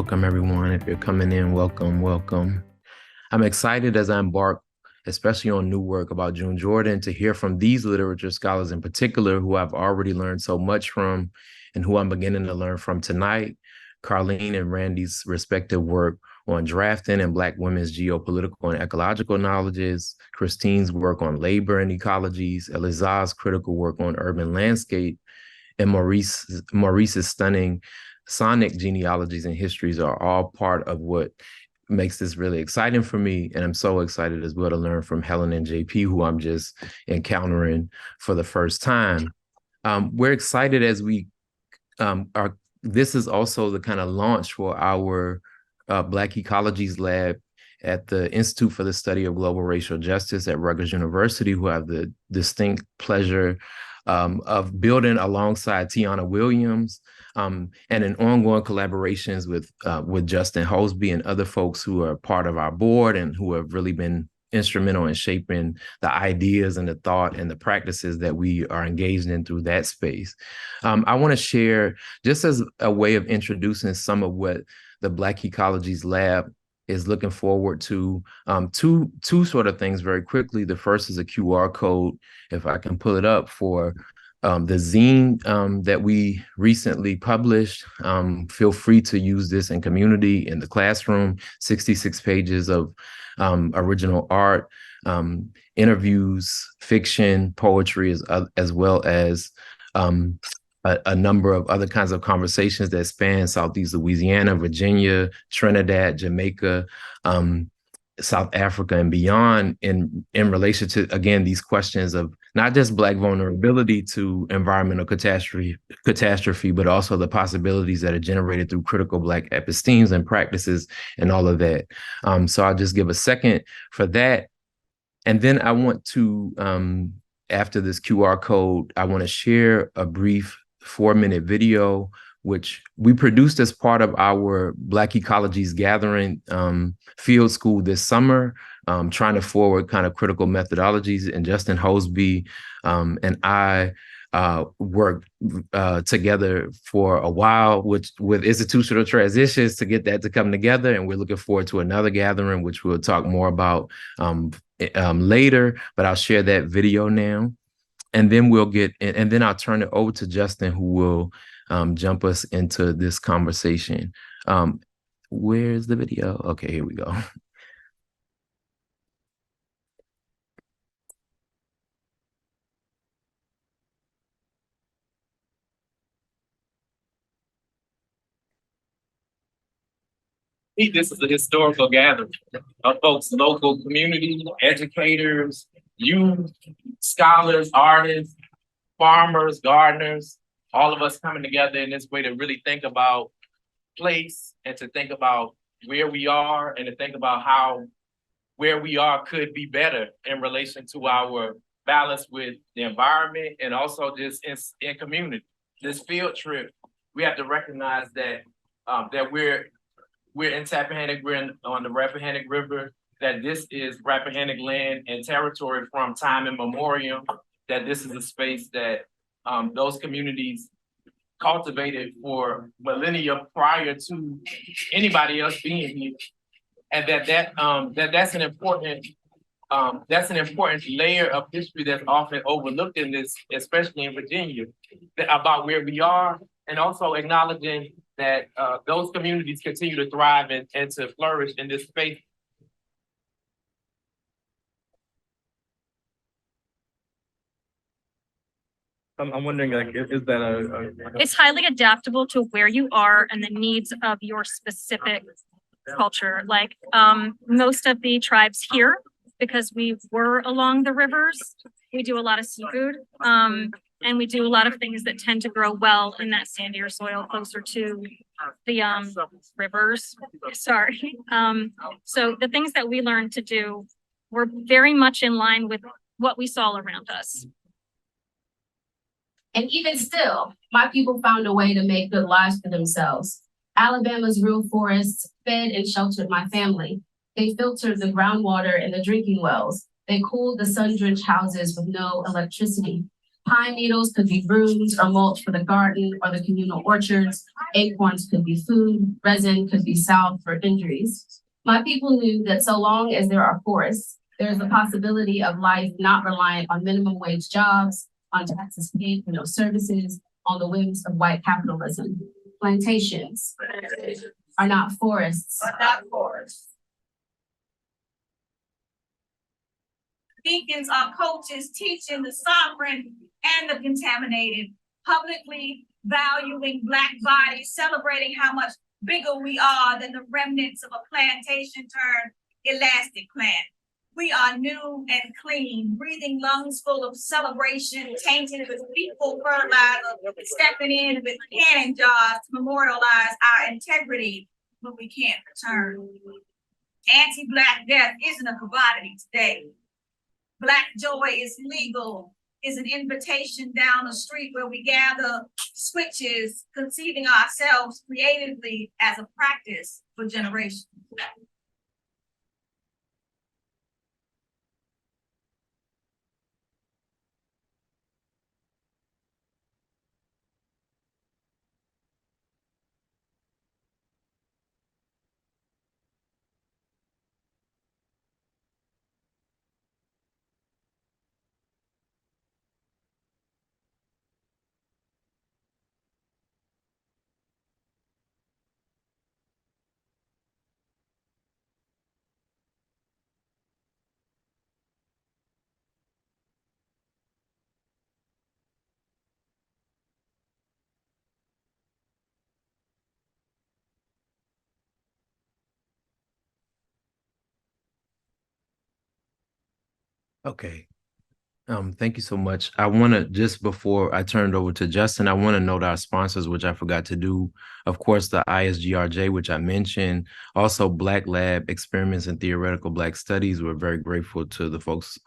Welcome, everyone. If you're coming in, welcome, welcome. I'm excited as I embark, especially on new work about June Jordan, to hear from these literature scholars in particular who I've already learned so much from and who I'm beginning to learn from tonight. Carlyn and Randi's respective work on drafting and Black women's geopolitical and ecological knowledges, Christine's work on labor and ecologies, Elleza's critical work on urban landscape, and Maurice's stunning sonic genealogies and histories are all part of what makes this really exciting for me. And I'm so excited as well to learn from Helen and JP, who I'm just encountering for the first time. We're excited as we this is also the kind of launch for our Black Ecologies Lab at the Institute for the Study of Global Racial Justice at Rutgers University, who have the distinct pleasure of building alongside Tiana Williams, and in ongoing collaborations with Justin Hosbey and other folks who are part of our board and who have really been instrumental in shaping the ideas and the thought and the practices that we are engaged in through that space. I want to share, just as a way of introducing some of what the Black Ecologies Lab is looking forward to, two sort of things very quickly. The first is a QR code, if I can pull it up, for the zine that we recently published. Feel free to use this in community, in the classroom. 66 pages of original art, interviews, fiction, poetry, as well as a number of other kinds of conversations that span Southeast Louisiana, Virginia, Trinidad, Jamaica, South Africa, and beyond in relation to, again, these questions of not just Black vulnerability to environmental catastrophe, but also the possibilities that are generated through critical Black epistemes and practices and all of that. So I'll just give a second for that. And then I want to, after this QR code, I want to share a brief 4-minute video, which we produced as part of our Black Ecologies Gathering field school this summer, trying to forward kind of critical methodologies. And Justin Hosbey and I worked together for a while with institutional transitions to get that to come together. And we're looking forward to another gathering, which we'll talk more about later, but I'll share that video now. And then and then I'll turn it over to Justin, who will jump us into this conversation. Where's the video? Okay, here we go. This is a historical gathering of folks, local community, educators, youth, scholars, artists, farmers, gardeners, all of us coming together in this way to really think about place and to think about where we are and to think about how where we are could be better in relation to our balance with the environment and also just in community. This field trip, we have to recognize that that we're in Tappahannock, we're on the Rappahannock River, that this is Rappahannock land and territory from time immemorial, that this is a space that those communities cultivated for millennia prior to anybody else being here, and that's an important layer of history that's often overlooked in this, especially in Virginia, about where we are, and also acknowledging that those communities continue to thrive and to flourish in this space. I'm wondering, like, is that It's highly adaptable to where you are and the needs of your specific culture. Like most of the tribes here, because we were along the rivers, we do a lot of seafood. And we do a lot of things that tend to grow well in that sandier soil closer to the rivers. Sorry. So the things that we learned to do were very much in line with what we saw around us. And even still, my people found a way to make good lives for themselves. Alabama's real forests fed and sheltered my family. They filtered the groundwater in the drinking wells. They cooled the sun-drenched houses with no electricity. Pine needles could be brooms or mulch for the garden or the communal orchards. Acorns could be food. Resin could be salve for injuries. My people knew that so long as there are forests, there is the possibility of life not reliant on minimum wage jobs, on taxes paid for no services, on the whims of white capitalism. Plantations are not forests. Deacons are coaches teaching the sovereign and the contaminated, publicly valuing Black bodies, celebrating how much bigger we are than the remnants of a plantation turned elastic plant. We are new and clean, breathing lungs full of celebration, tainted with lethal fertilizer, stepping in with cannon jars to memorialize our integrity, but we can't return. Anti-Black death isn't a commodity today. Black joy is legal, is an invitation down a street where we gather switches, conceiving ourselves creatively as a practice for generations. Okay. Thank you so much. I want to, just before I turn it over to Justin, I want to note our sponsors, which I forgot to do. Of course, the ISGRJ, which I mentioned, also Black Lab Experiments in Theoretical Black Studies. We're very grateful to the folks,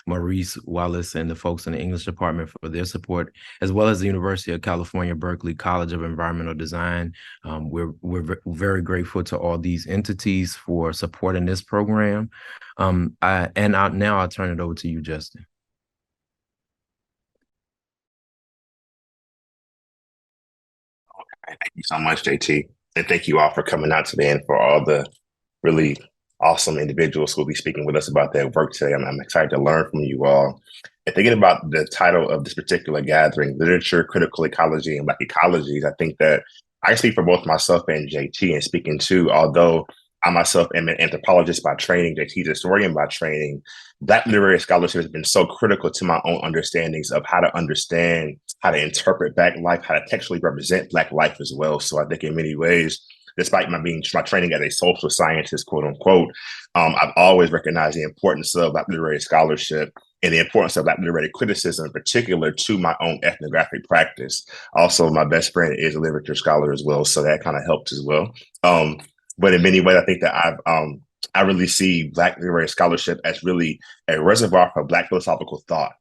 Maurice, Wallace, and the folks in the English department for their support, as well as the University of California-Berkeley College of Environmental Design. We're very grateful to all these entities for supporting this program. Now I'll turn it over to you, Justin. Thank you so much, JT. And thank you all for coming out today and for all the really awesome individuals who will be speaking with us about their work today. I'm excited to learn from you all. And thinking about the title of this particular gathering, Literature, Critical Ecology, and Black Ecologies, I think that I speak for both myself and JT and speaking to, although I myself am an anthropologist by training, JT's a historian by training, Black literary scholarship has been so critical to my own understandings of how to understand, how to interpret Black life, how to textually represent Black life as well. So I think in many ways, despite my training as a social scientist, quote unquote, I've always recognized the importance of Black literary scholarship and the importance of Black literary criticism in particular to my own ethnographic practice. Also, my best friend is a literature scholar as well, so that kind of helped as well. But in many ways, I think that I really see Black literary scholarship as really a reservoir for Black philosophical thought.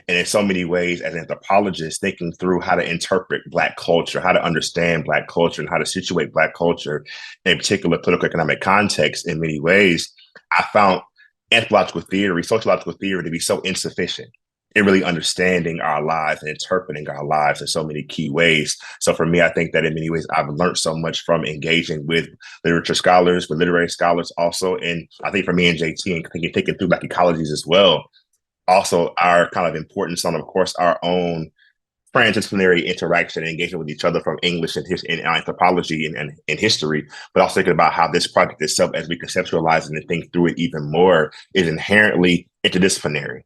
And in so many ways, as an anthropologist, thinking through how to interpret Black culture, how to understand Black culture, and how to situate Black culture in a particular political economic context, in many ways, I found anthropological theory, sociological theory to be so insufficient in really understanding our lives and interpreting our lives in so many key ways. So for me, I think that in many ways, I've learned so much from engaging with literature scholars, with literary scholars also. And I think for me and JT, and thinking through Black ecologies as well, also our kind of importance on, of course, our own transdisciplinary interaction and engagement with each other from English and anthropology and history, but also thinking about how this project itself, as we conceptualize it and think through it even more, is inherently interdisciplinary.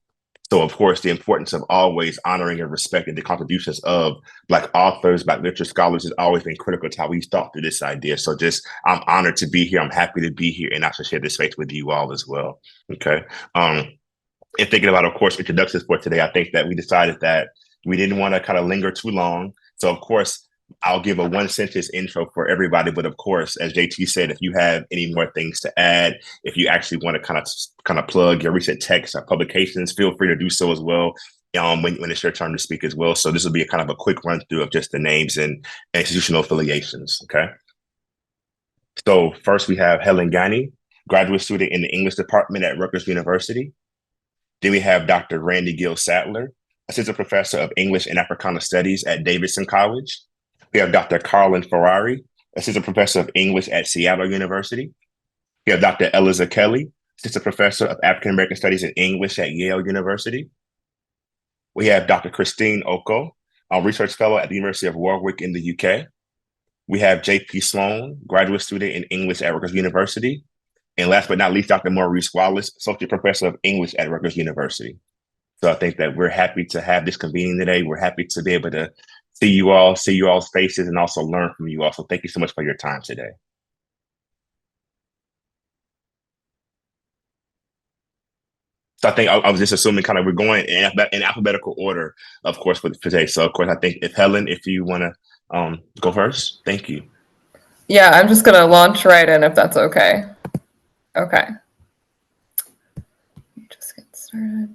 So, of course, the importance of always honoring and respecting the contributions of Black authors, Black literature scholars has always been critical to how we've thought through this idea. So I'm honored to be here. I'm happy to be here and also share this space with you all as well. Okay. And thinking about, of course, introductions for today, I think that we decided that we didn't want to kind of linger too long. So, of course, I'll give a one sentence intro for everybody. But of course, as JT said, if you have any more things to add, if you actually want to kind of plug your recent texts or publications, feel free to do so as well when it's your turn to speak as well. So this will be a kind of a quick run through of just the names and institutional affiliations. Okay. So first we have Helen Ganiy, graduate student in the English department at Rutgers University. Then we have Dr. Randi Gill-Sadler, Assistant Professor of English and Africana Studies at Davidson College. We have Dr. Carlyn Ferrari, Assistant Professor of English at Seattle University. We have Dr. Elleza Kelley, Assistant Professor of African American Studies and English at Yale University. We have Dr. Christine Okoth, a Research Fellow at the University of Warwick in the UK. We have J.P. Sloan, Graduate Student in English at Rutgers University. And last but not least, Dr. Maurice Wallace, Associate Professor of English at Rutgers University. So I think that we're happy to have this convening today. We're happy to be able to see you all's faces, and also learn from you all. So thank you so much for your time today. So I think I was just assuming kind of we're going in alphabetical order, of course, for today. So of course, I think if Helen, if you want to go first, thank you. Yeah, I'm just going to launch right in if that's okay. Okay. Just get started.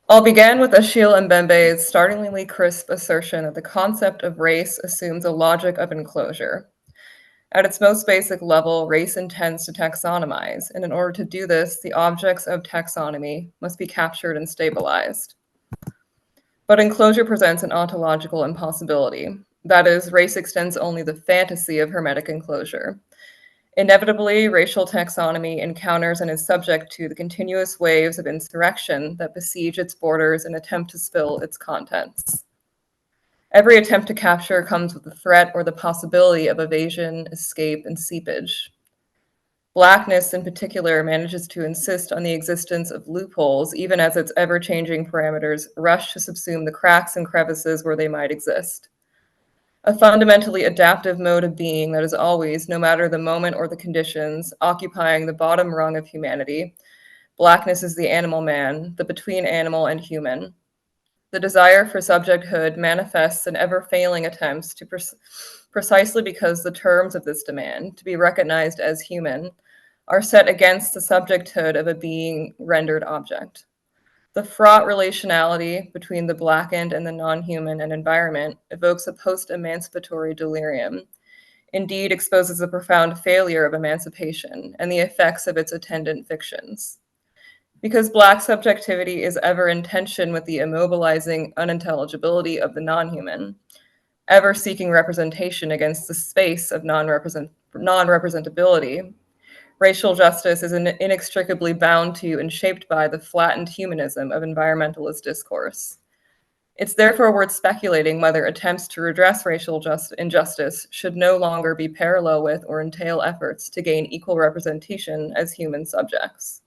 I'll begin with Achille Mbembe's startlingly crisp assertion that the concept of race assumes a logic of enclosure. At its most basic level, race intends to taxonomize, and in order to do this, the objects of taxonomy must be captured and stabilized. But enclosure presents an ontological impossibility. That is, race extends only the fantasy of hermetic enclosure. Inevitably, racial taxonomy encounters and is subject to the continuous waves of insurrection that besiege its borders and attempt to spill its contents. Every attempt to capture comes with the threat or the possibility of evasion, escape, and seepage. Blackness, in particular, manages to insist on the existence of loopholes, even as its ever-changing parameters rush to subsume the cracks and crevices where they might exist. A fundamentally adaptive mode of being that is always, no matter the moment or the conditions, occupying the bottom rung of humanity. Blackness is the animal man, the between animal and human. The desire for subjecthood manifests in ever-failing attempts to precisely because the terms of this demand, to be recognized as human, are set against the subjecthood of a being rendered object. The fraught relationality between the blackened and the non-human and environment evokes a post-emancipatory delirium, indeed exposes the profound failure of emancipation and the effects of its attendant fictions. Because Black subjectivity is ever in tension with the immobilizing unintelligibility of the non-human, ever seeking representation against the space of non-representability, racial justice is inextricably bound to and shaped by the flattened humanism of environmentalist discourse. It's therefore worth speculating whether attempts to redress racial injustice should no longer be parallel with or entail efforts to gain equal representation as human subjects.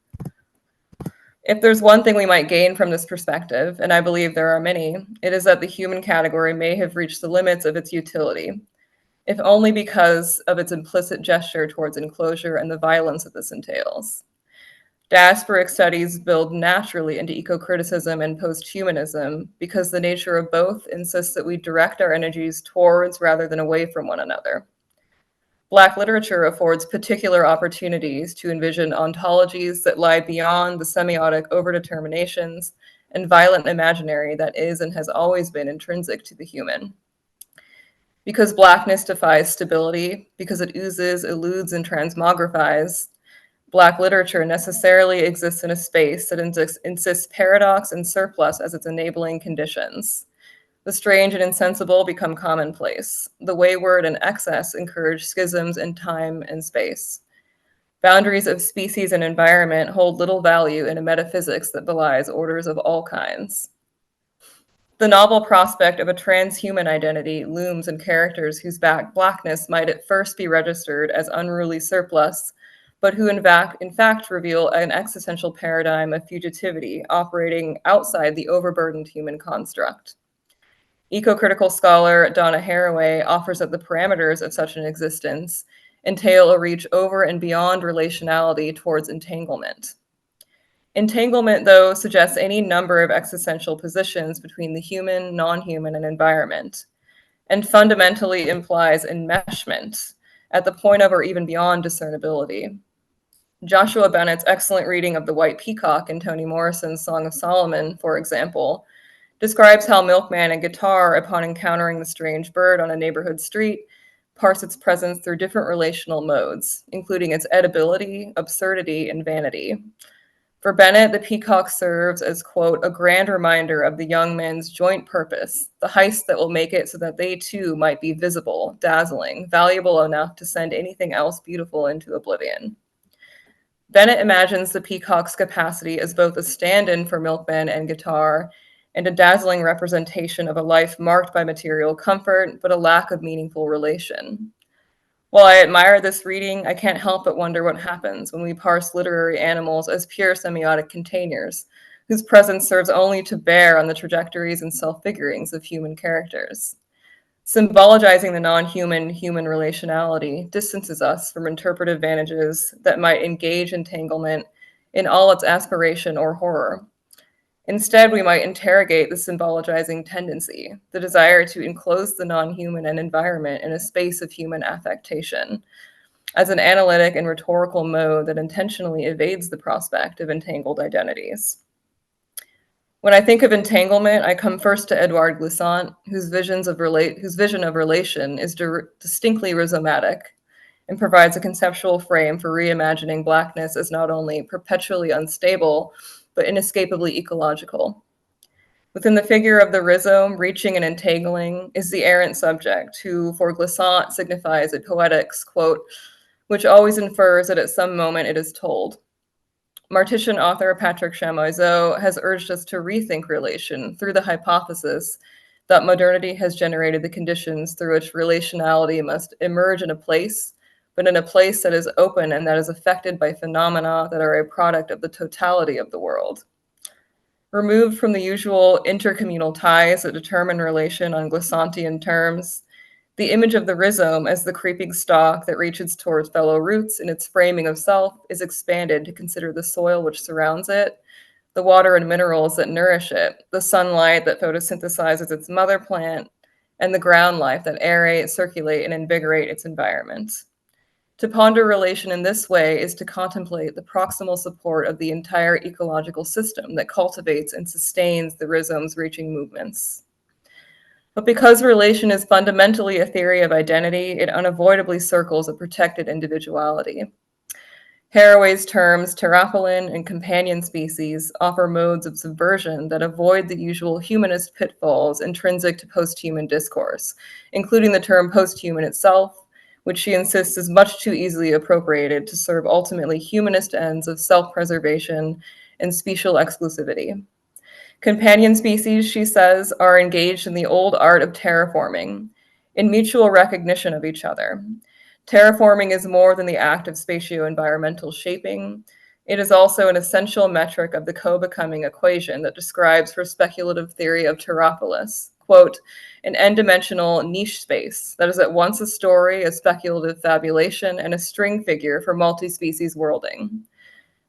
If there's one thing we might gain from this perspective, and I believe there are many, it is that the human category may have reached the limits of its utility, if only because of its implicit gesture towards enclosure and the violence that this entails. Diasporic studies build naturally into eco-criticism and post-humanism because the nature of both insists that we direct our energies towards rather than away from one another. Black literature affords particular opportunities to envision ontologies that lie beyond the semiotic overdeterminations and violent imaginary that is and has always been intrinsic to the human. Because Blackness defies stability, because it oozes, eludes, and transmogrifies, Black literature necessarily exists in a space that insists paradox and surplus as its enabling conditions. The strange and insensible become commonplace. The wayward and excess encourage schisms in time and space. Boundaries of species and environment hold little value in a metaphysics that belies orders of all kinds. The novel prospect of a transhuman identity looms in characters whose Blackness might at first be registered as unruly surplus, but who in fact reveal an existential paradigm of fugitivity operating outside the overburdened human construct. Eco-critical scholar Donna Haraway offers that the parameters of such an existence entail a reach over and beyond relationality towards entanglement. Entanglement, though, suggests any number of existential positions between the human, non-human, and environment, and fundamentally implies enmeshment at the point of or even beyond discernibility. Joshua Bennett's excellent reading of The White Peacock in Toni Morrison's Song of Solomon, for example, describes how milkman and guitar, upon encountering the strange bird on a neighborhood street, parse its presence through different relational modes, including its edibility, absurdity, and vanity. For Bennett, the peacock serves as, quote, a grand reminder of the young men's joint purpose, the heist that will make it so that they too might be visible, dazzling, valuable enough to send anything else beautiful into oblivion. Bennett imagines the peacock's capacity as both a stand-in for milkman and guitar, and a dazzling representation of a life marked by material comfort, but a lack of meaningful relation. While I admire this reading, I can't help but wonder what happens when we parse literary animals as pure semiotic containers, whose presence serves only to bear on the trajectories and self-figurings of human characters. Symbologizing the non-human human relationality distances us from interpretive vantages that might engage entanglement in all its aspiration or horror. Instead, we might interrogate the symbologizing tendency, the desire to enclose the non-human and environment in a space of human affectation, as an analytic and rhetorical mode that intentionally evades the prospect of entangled identities. When I think of entanglement, I come first to Edouard Glissant, whose vision of relation is distinctly rhizomatic and provides a conceptual frame for reimagining Blackness as not only perpetually unstable, but inescapably ecological. Within the figure of the rhizome, reaching and entangling, is the errant subject, who for Glissant signifies a poetics, quote, which always infers that at some moment it is told. Martitian author Patrick Chamoiseau has urged us to rethink relation through the hypothesis that modernity has generated the conditions through which relationality must emerge in a place, but in a place that is open and that is affected by phenomena that are a product of the totality of the world. Removed from the usual intercommunal ties that determine relation on Glissantian terms, the image of the rhizome as the creeping stalk that reaches towards fellow roots in its framing of self is expanded to consider the soil which surrounds it, the water and minerals that nourish it, the sunlight that photosynthesizes its mother plant, and the ground life that aerate, circulate, and invigorate its environment. To ponder relation in this way is to contemplate the proximal support of the entire ecological system that cultivates and sustains the rhizome's reaching movements. But because relation is fundamentally a theory of identity, it unavoidably circles a protected individuality. Haraway's terms terrapolin and companion species offer modes of subversion that avoid the usual humanist pitfalls intrinsic to post-human discourse, including the term post-human itself, which she insists is much too easily appropriated to serve ultimately humanist ends of self-preservation and special exclusivity. Companion species, she says, are engaged in the old art of terraforming, in mutual recognition of each other. Terraforming is more than the act of spatio-environmental shaping. It is also an essential metric of the co-becoming equation that describes her speculative theory of terrapolis, quote, an n-dimensional niche space that is at once a story, a speculative fabulation, and a string figure for multi-species worlding.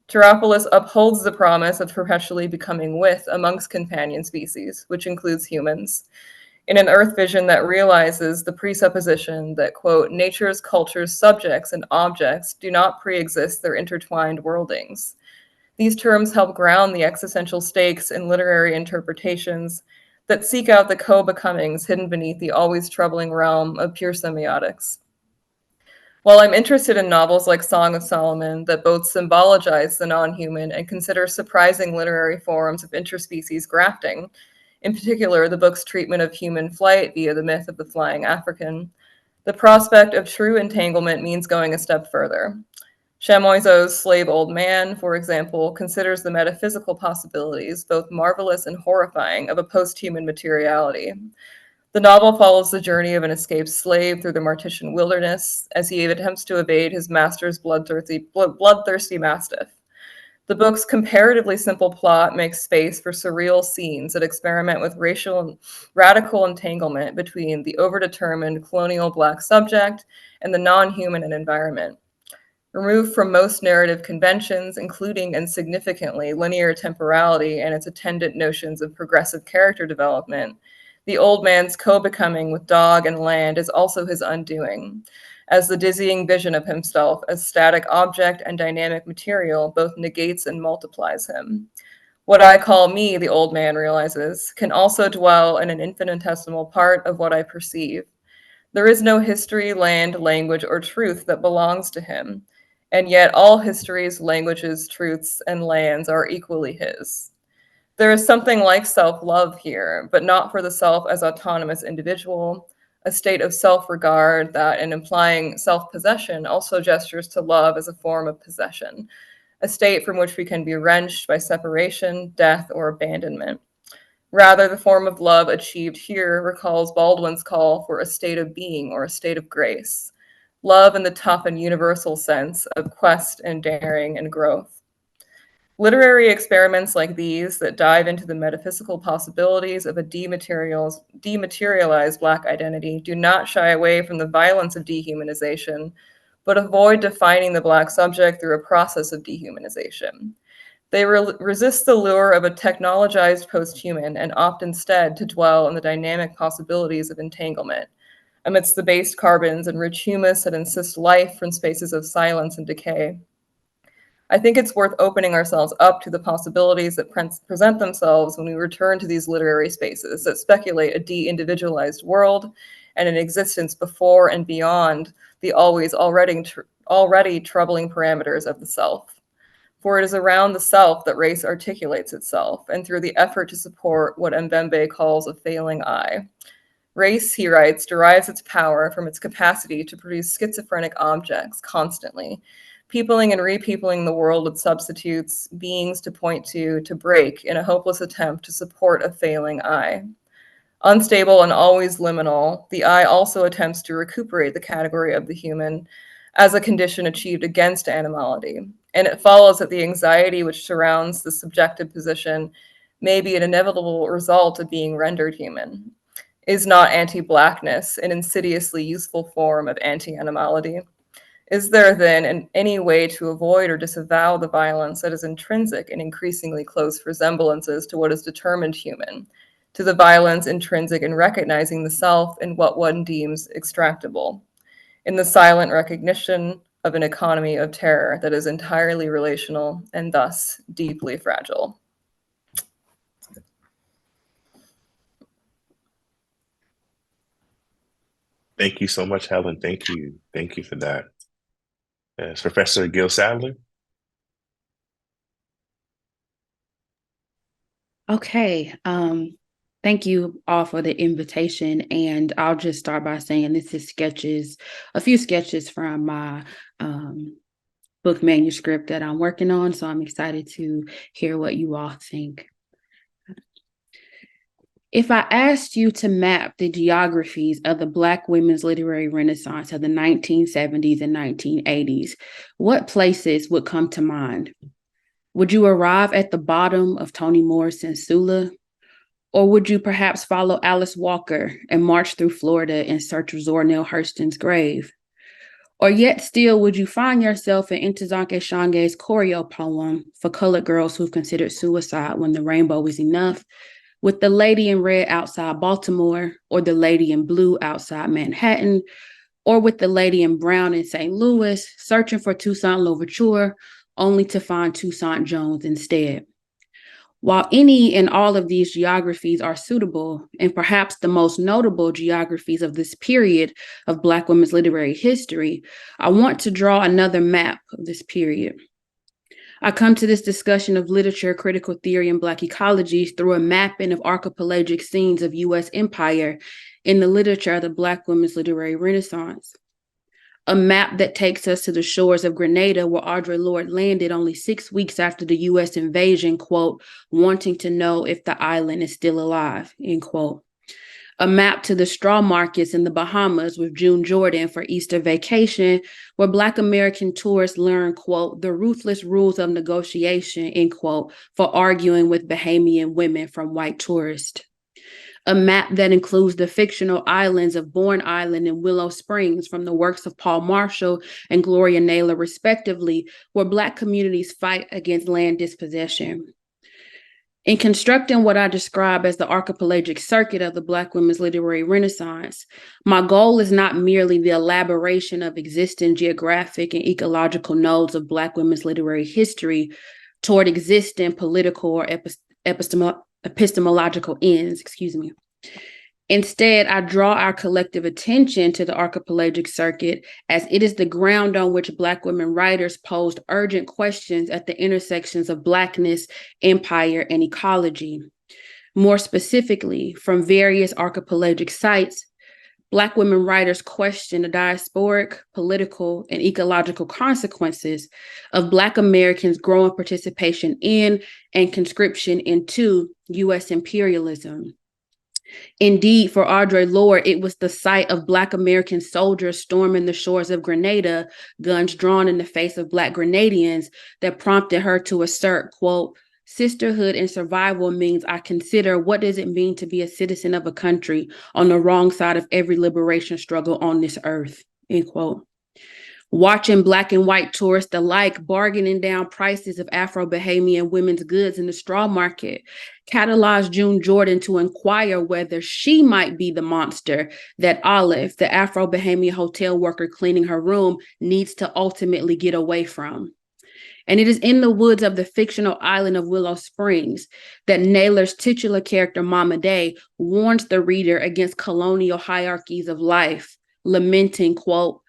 Terrapolis upholds the promise of perpetually becoming with amongst companion species, which includes humans, in an earth vision that realizes the presupposition that, quote, nature's, culture's, subjects, and objects do not pre-exist their intertwined worldings. These terms help ground the existential stakes in literary interpretations that seek out the co-becomings hidden beneath the always troubling realm of pure semiotics. While I'm interested in novels like Song of Solomon that both symbologize the non-human and consider surprising literary forms of interspecies grafting, in particular the book's treatment of human flight via the myth of the flying African, the prospect of true entanglement means going a step further. Chamoiseau's Slave Old Man, for example, considers the metaphysical possibilities, both marvelous and horrifying, of a post-human materiality. The novel follows the journey of an escaped slave through the Martitian wilderness as he attempts to evade his master's bloodthirsty mastiff. The book's comparatively simple plot makes space for surreal scenes that experiment with racial and radical entanglement between the overdetermined colonial Black subject and the non-human and environment. Removed from most narrative conventions, including and significantly linear temporality and its attendant notions of progressive character development, the old man's co-becoming with dog and land is also his undoing, as the dizzying vision of himself as static object and dynamic material both negates and multiplies him. What I call me, the old man realizes, can also dwell in an infinitesimal part of what I perceive. There is no history, land, language, or truth that belongs to him, and yet all histories, languages, truths, and lands are equally his. There is something like self-love here, but not for the self as autonomous individual, a state of self-regard that, in implying self-possession, also gestures to love as a form of possession, a state from which we can be wrenched by separation, death, or abandonment. Rather, the form of love achieved here recalls Baldwin's call for a state of being or a state of grace, love in the tough and universal sense of quest and daring and growth. Literary experiments like these that dive into the metaphysical possibilities of a dematerialized Black identity do not shy away from the violence of dehumanization, but avoid defining the Black subject through a process of dehumanization. They resist the lure of a technologized post-human and opt instead to dwell in the dynamic possibilities of entanglement, amidst the base carbons and rich humus that insist life from spaces of silence and decay. I think it's worth opening ourselves up to the possibilities that present themselves when we return to these literary spaces that speculate a de-individualized world and an existence before and beyond the already troubling parameters of the self. For it is around the self that race articulates itself, and through the effort to support what Mbembe calls a failing I. Race, he writes, derives its power from its capacity to produce schizophrenic objects constantly, peopling and repeopling the world with substitutes, beings to point to break in a hopeless attempt to support a failing I. Unstable and always liminal, the I also attempts to recuperate the category of the human as a condition achieved against animality. And it follows that the anxiety which surrounds the subjective position may be an inevitable result of being rendered human. Is not anti-Blackness an insidiously useful form of anti-animality? Is there then any way to avoid or disavow the violence that is intrinsic in increasingly close resemblances to what is determined human, to the violence intrinsic in recognizing the self in what one deems extractable, in the silent recognition of an economy of terror that is entirely relational and thus deeply fragile? Thank you so much, Helen. Thank you. Thank you for that. Yes, Professor Gill-Sadler. Okay. Thank you all for the invitation. And I'll just start by saying this is a few sketches from my book manuscript that I'm working on. So I'm excited to hear what you all think. If I asked you to map the geographies of the Black women's literary renaissance of the 1970s and 1980s, what places would come to mind? Would you arrive at the bottom of Toni Morrison's Sula? Or would you perhaps follow Alice Walker and march through Florida in search of Zora Neale Hurston's grave? Or yet still, would you find yourself in Ntozake Shange's choreo poem for colored girls who've considered suicide when the rainbow is enough, with the lady in red outside Baltimore, or the lady in blue outside Manhattan, or with the lady in brown in St. Louis, searching for Toussaint Louverture, only to find Toussaint Jones instead? While any and all of these geographies are suitable, and perhaps the most notable geographies of this period of Black women's literary history, I want to draw another map of this period. I come to this discussion of literature, critical theory, and Black ecologies through a mapping of archipelagic scenes of U.S. empire in the literature of the Black women's literary renaissance. A map that takes us to the shores of Grenada, where Audre Lorde landed only 6 weeks after the U.S. invasion, quote, wanting to know if the island is still alive, end quote. A map to the straw markets in the Bahamas with June Jordan for Easter vacation, where Black American tourists learn, quote, the ruthless rules of negotiation, end quote, for arguing with Bahamian women from white tourists. A map that includes the fictional islands of Bourne Island and Willow Springs from the works of Paul Marshall and Gloria Naylor, respectively, where Black communities fight against land dispossession. In constructing what I describe as the archipelagic circuit of the Black women's literary renaissance, my goal is not merely the elaboration of existing geographic and ecological nodes of Black women's literary history toward existing political or epistemological ends, Instead, I draw our collective attention to the archipelagic circuit as it is the ground on which Black women writers posed urgent questions at the intersections of Blackness, empire, and ecology. More specifically, from various archipelagic sites, Black women writers question the diasporic, political, and ecological consequences of Black Americans' growing participation in and conscription into U.S. imperialism. Indeed, for Audre Lorde, it was the sight of Black American soldiers storming the shores of Grenada, guns drawn in the face of Black Grenadians, that prompted her to assert, quote, "Sisterhood and survival means I consider what does it mean to be a citizen of a country on the wrong side of every liberation struggle on this earth," end quote. Watching Black and white tourists alike bargaining down prices of Afro-Bahamian women's goods in the straw market catalyzed June Jordan to inquire whether she might be the monster that Olive, the Afro-Bahamian hotel worker cleaning her room, needs to ultimately get away from. And it is in the woods of the fictional island of Willow Springs that Naylor's titular character, Mama Day, warns the reader against colonial hierarchies of life, lamenting, quote,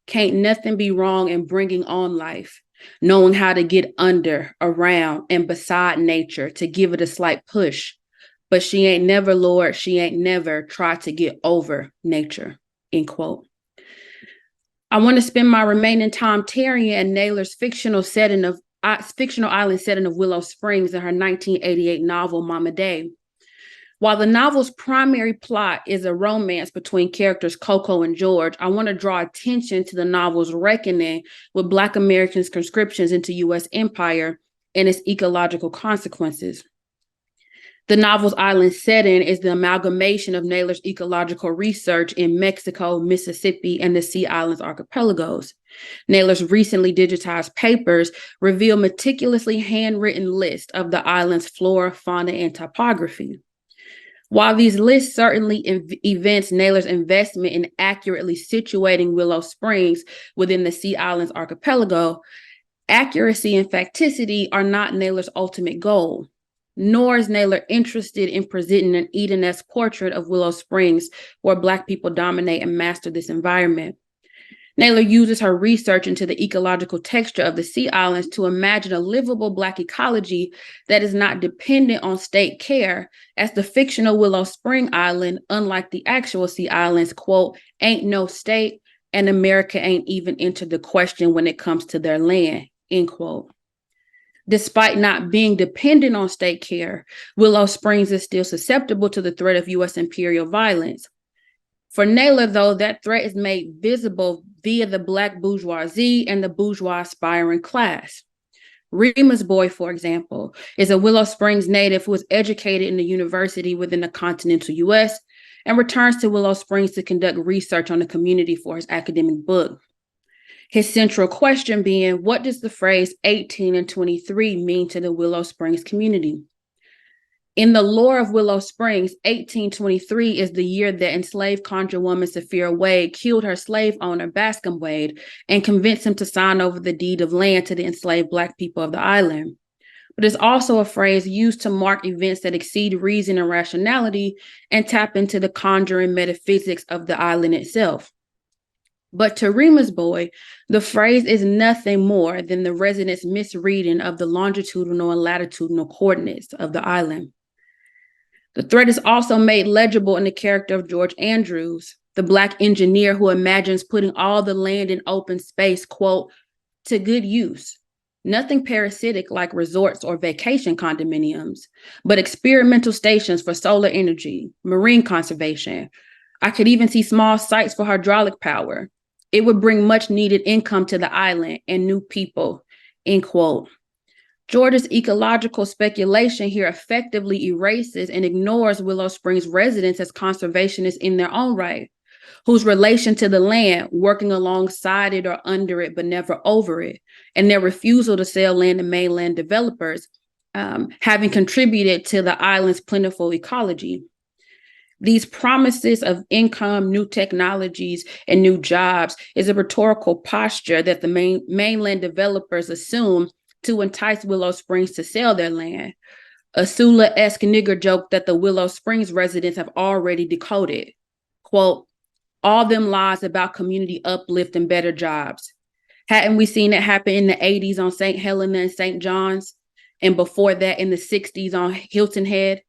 "Can't nothing be wrong in bringing on life, knowing how to get under, around, and beside nature to give it a slight push. But she ain't never, Lord, she ain't never tried to get over nature," end quote. I want to spend my remaining time tarrying at Naylor's fictional island setting of Willow Springs in her 1988 novel, Mama Day. While the novel's primary plot is a romance between characters Coco and George, I want to draw attention to the novel's reckoning with Black Americans' conscriptions into U.S. empire and its ecological consequences. The novel's island setting is the amalgamation of Naylor's ecological research in Mexico, Mississippi, and the Sea Islands archipelagos. Naylor's recently digitized papers reveal meticulously handwritten lists of the island's flora, fauna, and topography. While these lists certainly evince Naylor's investment in accurately situating Willow Springs within the Sea Islands archipelago, accuracy and facticity are not Naylor's ultimate goal, nor is Naylor interested in presenting an Eden-esque portrait of Willow Springs where Black people dominate and master this environment. Naylor uses her research into the ecological texture of the Sea Islands to imagine a livable Black ecology that is not dependent on state care, as the fictional Willow Spring Island, unlike the actual Sea Islands, quote, "ain't no state, and America ain't even entered the question when it comes to their land," end quote. Despite not being dependent on state care, Willow Springs is still susceptible to the threat of U.S. imperial violence. For Naylor, though, that threat is made visible via the Black bourgeoisie and the bourgeois aspiring class. Rima's Boy, for example, is a Willow Springs native who was educated in the university within the continental U.S. and returns to Willow Springs to conduct research on the community for his academic book. His central question being, what does the phrase 18 and 23 mean to the Willow Springs community? In the lore of Willow Springs, 1823 is the year that enslaved conjurwoman Sapphira Wade killed her slave owner, Bascom Wade, and convinced him to sign over the deed of land to the enslaved Black people of the island. But it's also a phrase used to mark events that exceed reason and rationality and tap into the conjuring metaphysics of the island itself. But to Rima's Boy, the phrase is nothing more than the residents' misreading of the longitudinal and latitudinal coordinates of the island. The threat is also made legible in the character of George Andrews, the Black engineer who imagines putting all the land in open space, quote, "to good use." Nothing parasitic like resorts or vacation condominiums, but experimental stations for solar energy, marine conservation. I could even see small sites for hydraulic power. It would bring much needed income to the island and new people, end quote. George's ecological speculation here effectively erases and ignores Willow Springs residents as conservationists in their own right, whose relation to the land, working alongside it or under it, but never over it, and their refusal to sell land to mainland developers, having contributed to the island's plentiful ecology. These promises of income, new technologies, and new jobs is a rhetorical posture that the mainland developers assume to entice Willow Springs to sell their land. A Sula-esque nigger joke that the Willow Springs residents have already decoded. Quote, all them lies about community uplift and better jobs. Hadn't we seen it happen in the 80s on St. Helena and St. John's? And before that in the 60s on Hilton Head?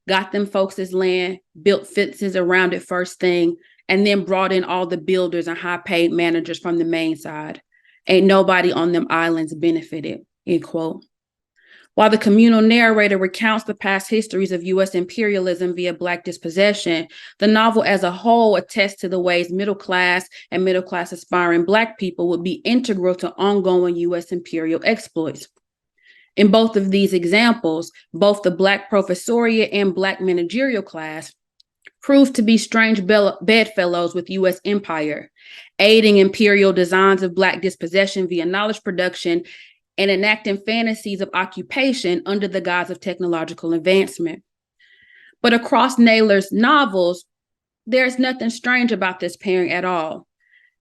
Got them folks' land, built fences around it first thing, and then brought in all the builders and high-paid managers from the main side. Ain't nobody on them islands benefited, end quote. While the communal narrator recounts the past histories of U.S. imperialism via Black dispossession, the novel as a whole attests to the ways middle class and middle class aspiring Black people would be integral to ongoing U.S. imperial exploits. In both of these examples, both the Black professoriate and Black managerial class proved to be strange bedfellows with U.S. empire, aiding imperial designs of Black dispossession via knowledge production and enacting fantasies of occupation under the guise of technological advancement. But across Naylor's novels, there's nothing strange about this pairing at all.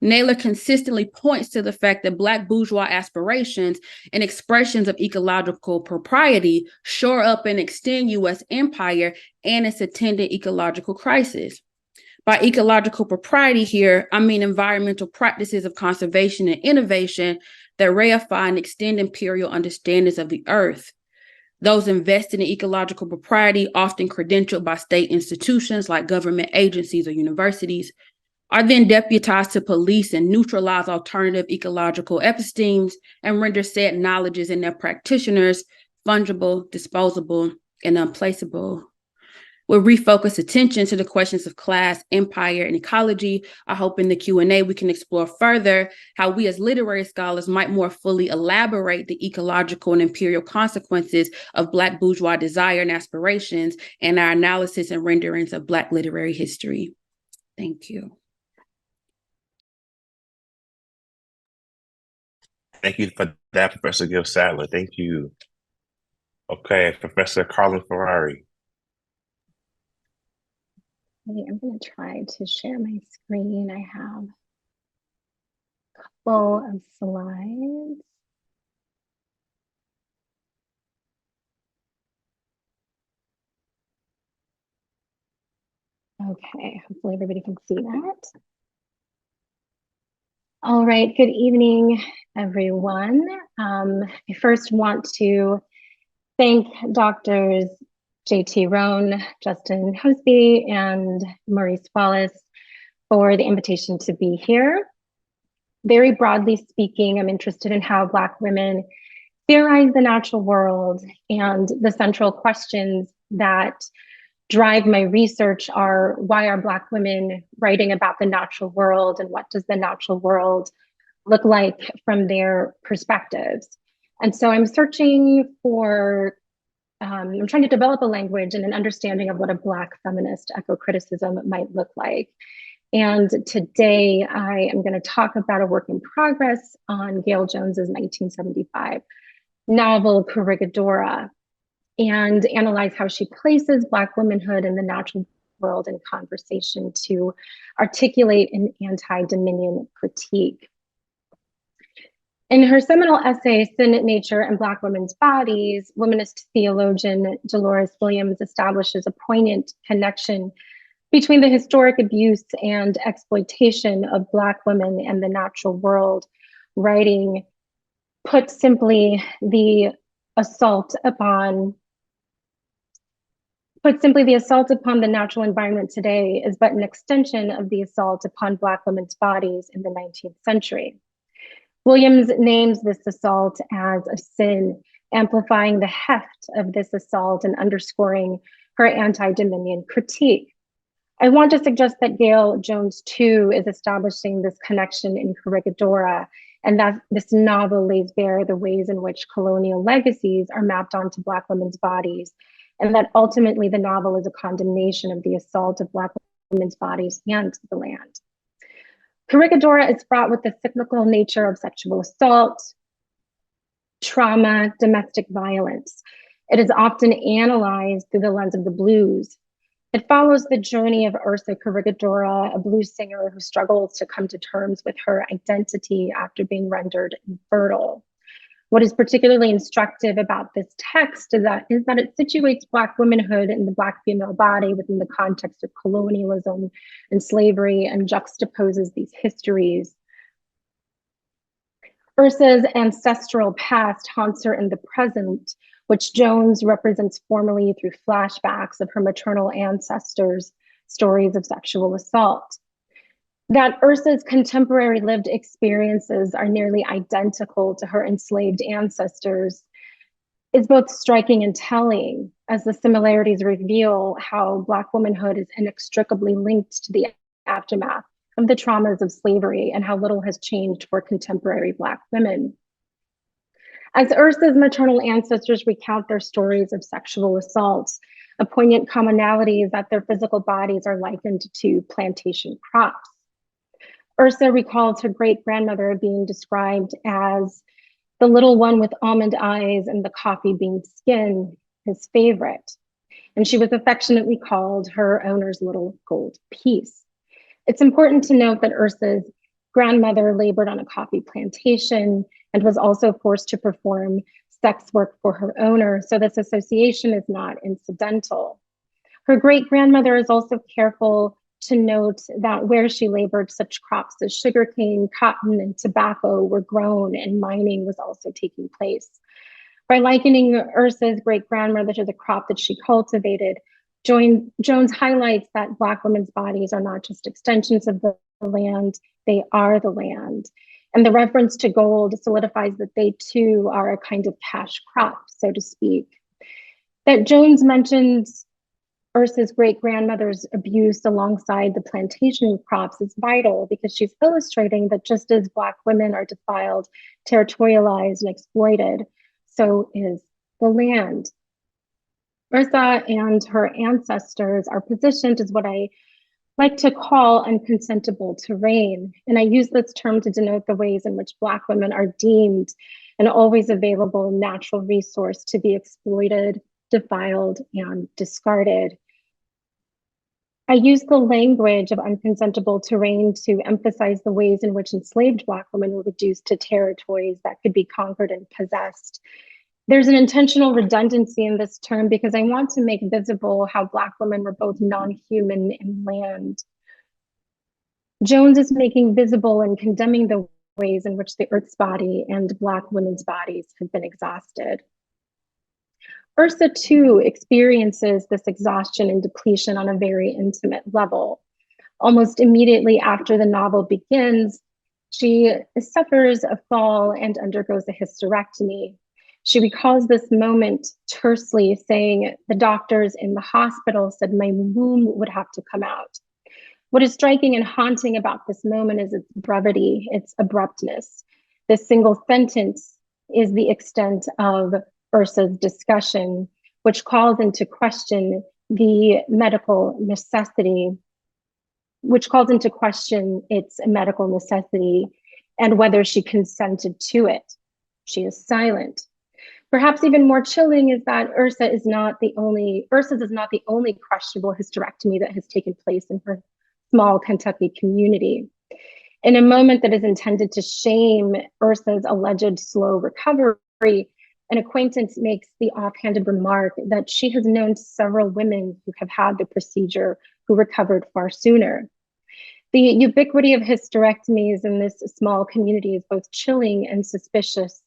Naylor consistently points to the fact that Black bourgeois aspirations and expressions of ecological propriety shore up and extend U.S. empire and its attendant ecological crisis. By ecological propriety here, I mean environmental practices of conservation and innovation that reify and extend imperial understandings of the earth. Those invested in ecological propriety, often credentialed by state institutions like government agencies or universities, are then deputized to police and neutralize alternative ecological epistemes and render said knowledges and their practitioners fungible, disposable, and unplaceable. We'll refocus attention to the questions of class, empire, and ecology. I hope in the Q&A we can explore further how we as literary scholars might more fully elaborate the ecological and imperial consequences of Black bourgeois desire and aspirations and our analysis and renderings of Black literary history. Thank you. Thank you for that, Professor Gill-Sadler. Thank you. Okay, Professor Carlyn Ferrari. Okay, I'm going to try to share my screen. I have a couple of slides. Okay, hopefully everybody can see that. All right, good evening, everyone. I first want to thank Doctors J.T. Roane, Justin Hosbey, and Maurice Wallace for the invitation to be here. Very broadly speaking, I'm interested in how Black women theorize the natural world, and the central questions that drive my research are, why are Black women writing about the natural world, and what does the natural world look like from their perspectives? And so I'm searching for, I'm trying to develop a language and an understanding of what a Black feminist eco-criticism might look like. And today I am going to talk about a work in progress on Gail Jones's 1975 novel Corregidora, and analyze how she places Black womanhood in the natural world in conversation to articulate an anti-dominion critique. In her seminal essay, Sin, Nature, and Black Women's Bodies, womanist theologian Dolores Williams establishes a poignant connection between the historic abuse and exploitation of Black women and the natural world, writing, put simply, the assault upon the natural environment today is but an extension of the assault upon Black women's bodies in the 19th century. Williams names this assault as a sin, amplifying the heft of this assault and underscoring her anti-dominion critique. I want to suggest that Gail Jones too is establishing this connection in Corregidora, and that this novel lays bare the ways in which colonial legacies are mapped onto Black women's bodies, and that ultimately the novel is a condemnation of the assault of Black women's bodies and the land. Corregidora is fraught with the cyclical nature of sexual assault, trauma, domestic violence. It is often analyzed through the lens of the blues. It follows the journey of Ursa Corregidora, a blues singer who struggles to come to terms with her identity after being rendered infertile. What is particularly instructive about this text is that it situates Black womanhood and the Black female body within the context of colonialism and slavery and juxtaposes these histories. Ursa's ancestral past haunts her in the present, which Jones represents formally through flashbacks of her maternal ancestors' stories of sexual assault. That Ursa's contemporary lived experiences are nearly identical to her enslaved ancestors is both striking and telling, as the similarities reveal how Black womanhood is inextricably linked to the aftermath of the traumas of slavery and how little has changed for contemporary Black women. As Ursa's maternal ancestors recount their stories of sexual assault, a poignant commonality is that their physical bodies are likened to plantation crops. Ursa recalls her great-grandmother being described as the little one with almond eyes and the coffee bean skin, his favorite. And she was affectionately called her owner's little gold piece. It's important to note that Ursa's grandmother labored on a coffee plantation and was also forced to perform sex work for her owner, so this association is not incidental. Her great-grandmother is also careful to note that where she labored, such crops as sugarcane, cotton, and tobacco were grown, and mining was also taking place. By likening Ursa's great-grandmother to the crop that she cultivated, Jones highlights that Black women's bodies are not just extensions of the land, they are the land. And the reference to gold solidifies that they too are a kind of cash crop, so to speak. That Jones mentions Ursa's great-grandmother's abuse alongside the plantation crops is vital because she's illustrating that just as Black women are defiled, territorialized, and exploited, so is the land. Ursa and her ancestors are positioned as what I like to call unconsentable terrain. And I use this term to denote the ways in which Black women are deemed an always available natural resource to be exploited, defiled, and discarded. I use the language of unconsentable terrain to emphasize the ways in which enslaved Black women were reduced to territories that could be conquered and possessed. There's an intentional redundancy in this term because I want to make visible how Black women were both non-human and land. Jones is making visible and condemning the ways in which the Earth's body and Black women's bodies have been exhausted. Ursa too experiences this exhaustion and depletion on a very intimate level. Almost immediately after the novel begins, she suffers a fall and undergoes a hysterectomy. She recalls this moment tersely, saying, "The doctors in the hospital said my womb would have to come out." What is striking and haunting about this moment is its brevity, its abruptness. This single sentence is the extent of Ursa's discussion, which calls into question the medical necessity, which calls into question its medical necessity and whether she consented to it. She is silent. Perhaps even more chilling is that Ursa's is not the only questionable hysterectomy that has taken place in her small Kentucky community. In a moment that is intended to shame Ursa's alleged slow recovery, an acquaintance makes the offhanded remark that she has known several women who have had the procedure who recovered far sooner. The ubiquity of hysterectomies in this small community is both chilling and suspicious,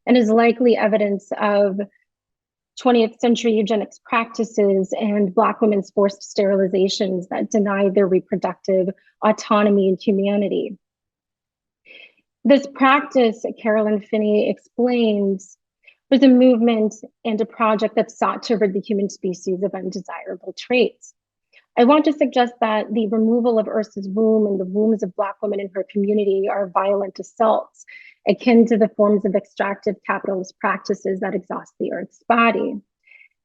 and is likely evidence of 20th century eugenics practices and Black women's forced sterilizations that deny their reproductive autonomy and humanity. This practice, Carolyn Finney explains, was a movement and a project that sought to rid the human species of undesirable traits. I want to suggest that the removal of Ursa's womb and the wombs of Black women in her community are violent assaults, akin to the forms of extractive capitalist practices that exhaust the Earth's body.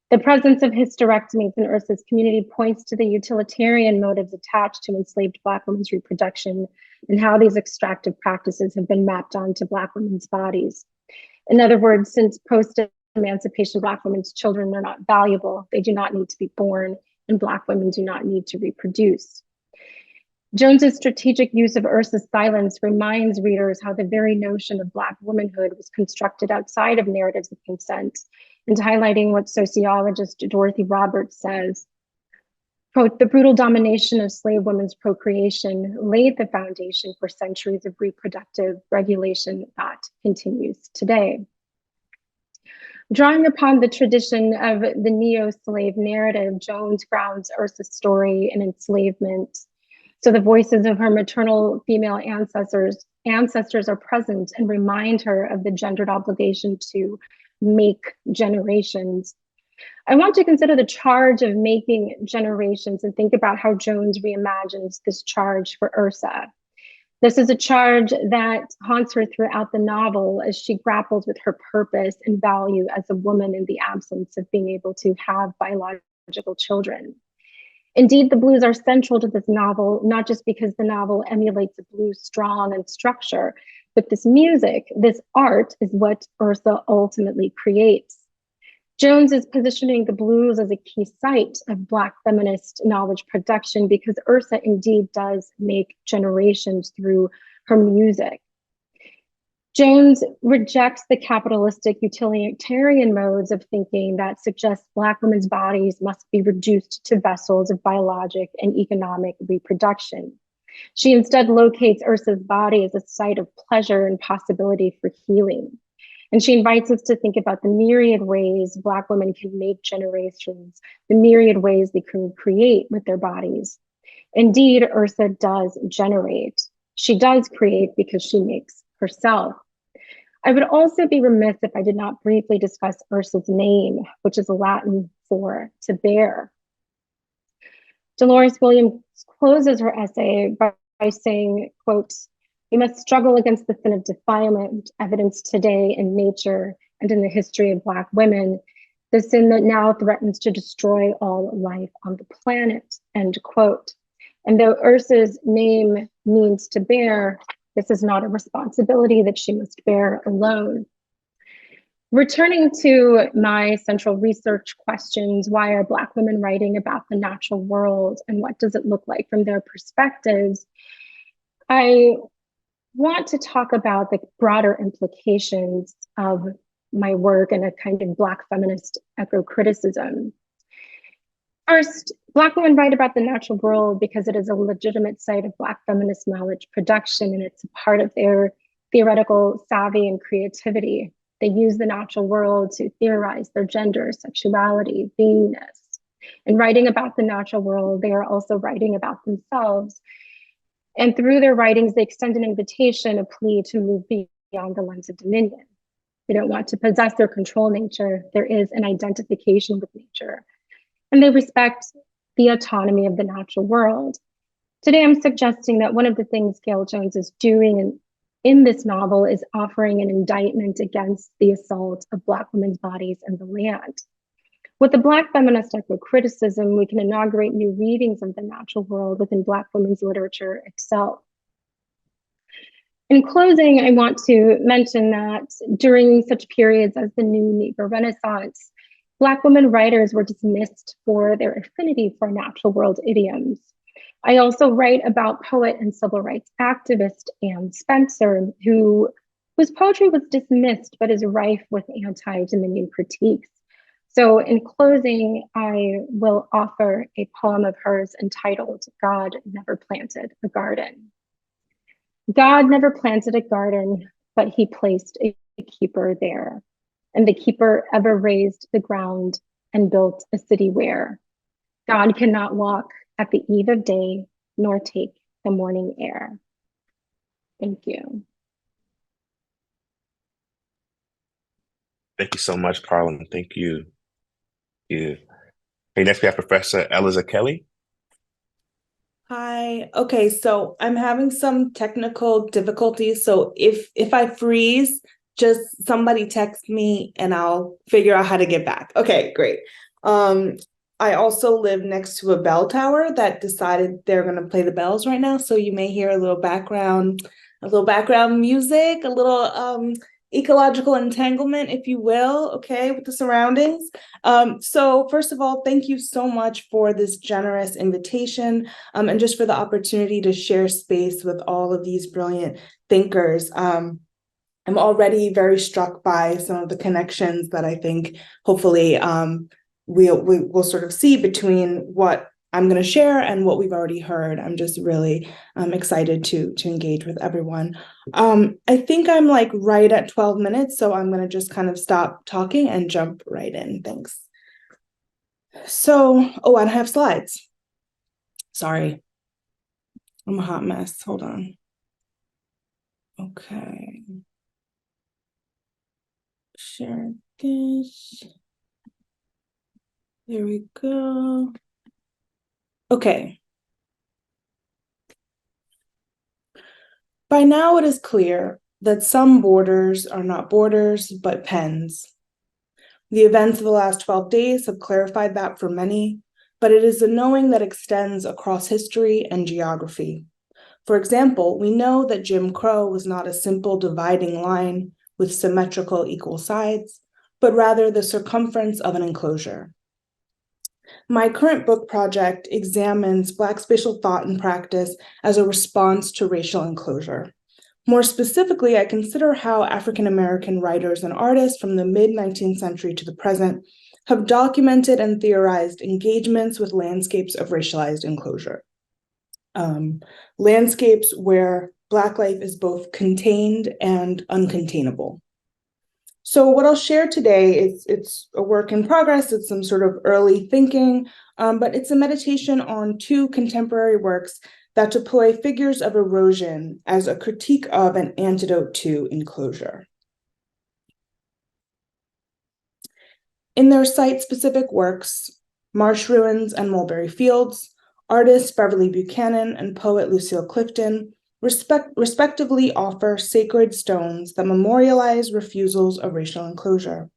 The presence of hysterectomies in Ursa's community points to the utilitarian motives attached to enslaved Black women's reproduction and how these extractive practices have been mapped onto Black women's bodies. In other words, since post-emancipation Black women's children are not valuable, they do not need to be born, and Black women do not need to reproduce. Jones's strategic use of Ursa's silence reminds readers how the very notion of Black womanhood was constructed outside of narratives of consent, and highlighting what sociologist Dorothy Roberts says, quote, "The brutal domination of slave women's procreation laid the foundation for centuries of reproductive regulation that continues today." Drawing upon the tradition of the neo-slave narrative, Jones grounds Ursa's story in enslavement. So the voices of her maternal female ancestors are present and remind her of the gendered obligation to make generations. I want to consider the charge of making generations and think about how Jones reimagines this charge for Ursa. This is a charge that haunts her throughout the novel as she grapples with her purpose and value as a woman in the absence of being able to have biological children. Indeed, the blues are central to this novel, not just because the novel emulates a blues strong and structure, but this music, this art is what Ursa ultimately creates. Jones is positioning the blues as a key site of Black feminist knowledge production because Ursa indeed does make generations through her music. Jones rejects the capitalistic utilitarian modes of thinking that suggest Black women's bodies must be reduced to vessels of biologic and economic reproduction. She instead locates Ursa's body as a site of pleasure and possibility for healing. And she invites us to think about the myriad ways Black women can make generations, the myriad ways they can create with their bodies. Indeed, Ursa does generate. She does create because she makes herself. I would also be remiss if I did not briefly discuss Ursa's name, which is Latin for to bear. Dolores Williams closes her essay by saying, quote, "We must struggle against the sin of defilement evidenced today in nature and in the history of Black women, the sin that now threatens to destroy all life on the planet," end quote. And though Ursa's name means to bear, this is not a responsibility that she must bear alone. Returning to my central research questions, why are Black women writing about the natural world and what does it look like from their perspectives? I want to talk about the broader implications of my work and a kind of Black feminist eco-criticism. First, Black women write about the natural world because it is a legitimate site of Black feminist knowledge production, and it's a part of their theoretical savvy and creativity. They use the natural world to theorize their gender, sexuality, beingness. In writing about the natural world, they are also writing about themselves. And through their writings, they extend an invitation, a plea to move beyond the lens of dominion. They don't want to possess or control nature. There is an identification with nature. And they respect the autonomy of the natural world. Today, I'm suggesting that one of the things Gail Jones is doing in this novel is offering an indictment against the assault of Black women's bodies and the land. With the Black feminist eco-criticism, we can inaugurate new readings of the natural world within Black women's literature itself. In closing, I want to mention that during such periods as the New Negro Renaissance, Black women writers were dismissed for their affinity for natural world idioms. I also write about poet and civil rights activist Anne Spencer, whose poetry was dismissed but is rife with anti-dominion critiques. So in closing, I will offer a poem of hers entitled "God Never Planted a Garden." God never planted a garden, but he placed a keeper there. And the keeper ever raised the ground and built a city where God cannot walk at the eve of day, nor take the morning air. Thank you. Thank you so much, Carlyn. Thank you. Okay, next we have Professor Elleza Kelley. Hi. Okay, so I'm having some technical difficulties. So if I freeze, just somebody text me and I'll figure out how to get back. Okay, great. I also live next to a bell tower that decided they're going to play the bells right now. So you may hear a little background music, a little ecological entanglement, if you will, okay, with the surroundings. So first of all, thank you so much for this generous invitation and just for the opportunity to share space with all of these brilliant thinkers. I'm already very struck by some of the connections that I think hopefully we'll sort of see between what I'm going to share and what we've already heard. I'm just really excited to engage with everyone. I think I'm like right at 12 minutes, so I'm going to just kind of stop talking and jump right in. Thanks. So, I don't have slides. Sorry. I'm a hot mess. Hold on. Okay. Share this. There we go. Okay. By now it is clear that some borders are not borders, but pens. The events of the last 12 days have clarified that for many, but it is a knowing that extends across history and geography. For example, we know that Jim Crow was not a simple dividing line with symmetrical equal sides, but rather the circumference of an enclosure. My current book project examines Black spatial thought and practice as a response to racial enclosure. More specifically, I consider how African-American writers and artists from the mid-19th century to the present have documented and theorized engagements with landscapes of racialized enclosure. Landscapes where Black life is both contained and uncontainable. So what I'll share today is it's a work in progress. It's some sort of early thinking, but it's a meditation on two contemporary works that deploy figures of erosion as a critique of an antidote to enclosure. In their site-specific works, Marsh Ruins and Mulberry Fields, artist Beverly Buchanan and poet Lucille Clifton respectively offer sacred stones that memorialize refusals of racial enclosure.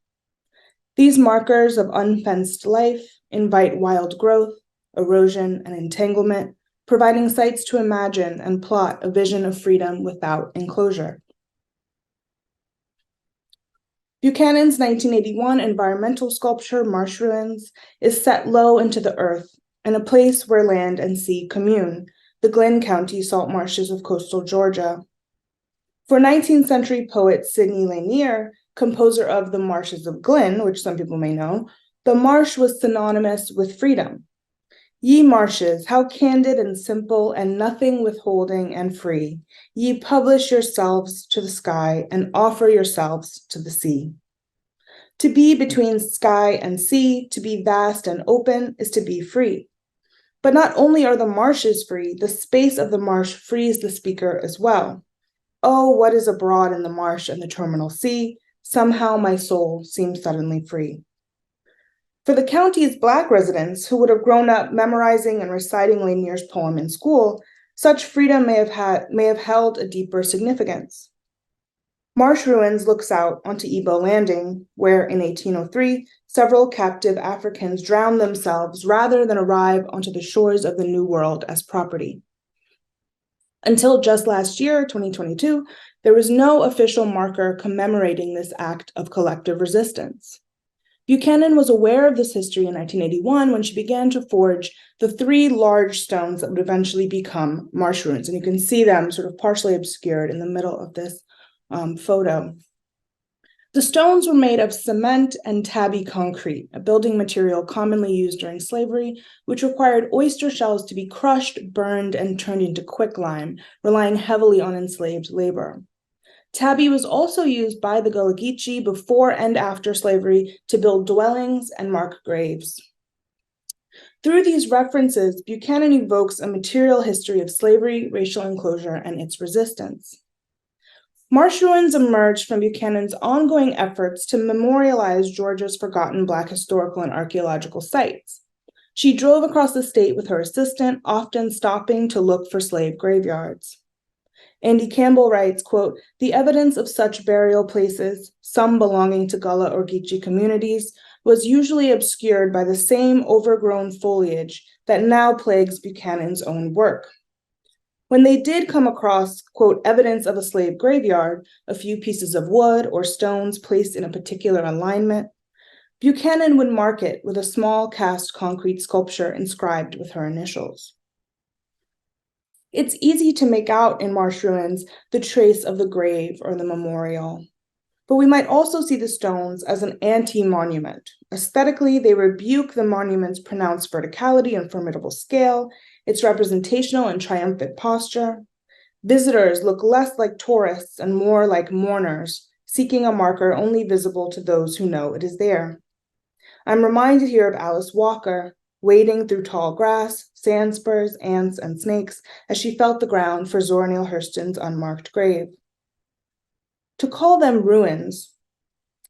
These markers of unfenced life invite wild growth, erosion, and entanglement, providing sites to imagine and plot a vision of freedom without enclosure. Buchanan's 1981 environmental sculpture, Marsh Ruins, is set low into the earth in a place where land and sea commune, the Glenn County salt marshes of coastal Georgia. For 19th century poet Sidney Lanier, composer of The Marshes of Glenn, which some people may know, the marsh was synonymous with freedom. Ye marshes, how candid and simple and nothing withholding and free, ye publish yourselves to the sky and offer yourselves to the sea. To be between sky and sea, to be vast and open, is to be free. But not only are the marshes free, the space of the marsh frees the speaker as well. Oh, what is abroad in the marsh and the terminal sea? Somehow my soul seems suddenly free. For the county's Black residents who would have grown up memorizing and reciting Lanier's poem in school, such freedom may have held a deeper significance. Marsh Ruins looks out onto Ebo Landing, where in 1803, several captive Africans drowned themselves rather than arrive onto the shores of the New World as property. Until just last year, 2022, there was no official marker commemorating this act of collective resistance. Buchanan was aware of this history in 1981 when she began to forge the three large stones that would eventually become Marsh Ruins. And you can see them sort of partially obscured in the middle of this photo. The stones were made of cement and tabby concrete, a building material commonly used during slavery, which required oyster shells to be crushed, burned, and turned into quicklime, relying heavily on enslaved labor. Tabby was also used by the Gullah Geechee before and after slavery to build dwellings and mark graves. Through these references, Buchanan evokes a material history of slavery, racial enclosure, and its resistance. Marsh Ruins emerged from Buchanan's ongoing efforts to memorialize Georgia's forgotten Black historical and archaeological sites. She drove across the state with her assistant, often stopping to look for slave graveyards. Andy Campbell writes, quote, "The evidence of such burial places, some belonging to Gullah or Geechee communities, was usually obscured by the same overgrown foliage that now plagues Buchanan's own work. When they did come across, quote, evidence of a slave graveyard, a few pieces of wood or stones placed in a particular alignment, Buchanan would mark it with a small cast concrete sculpture inscribed with her initials. It's easy to make out in marsh ruins the trace of the grave or the memorial, but we might also see the stones as an anti-monument. Aesthetically, they rebuke the monument's pronounced verticality and formidable scale, its representational and triumphant posture. Visitors look less like tourists and more like mourners, seeking a marker only visible to those who know it is there. I'm reminded here of Alice Walker, wading through tall grass, sand spurs, ants, and snakes as she felt the ground for Zora Neale Hurston's unmarked grave. To call them ruins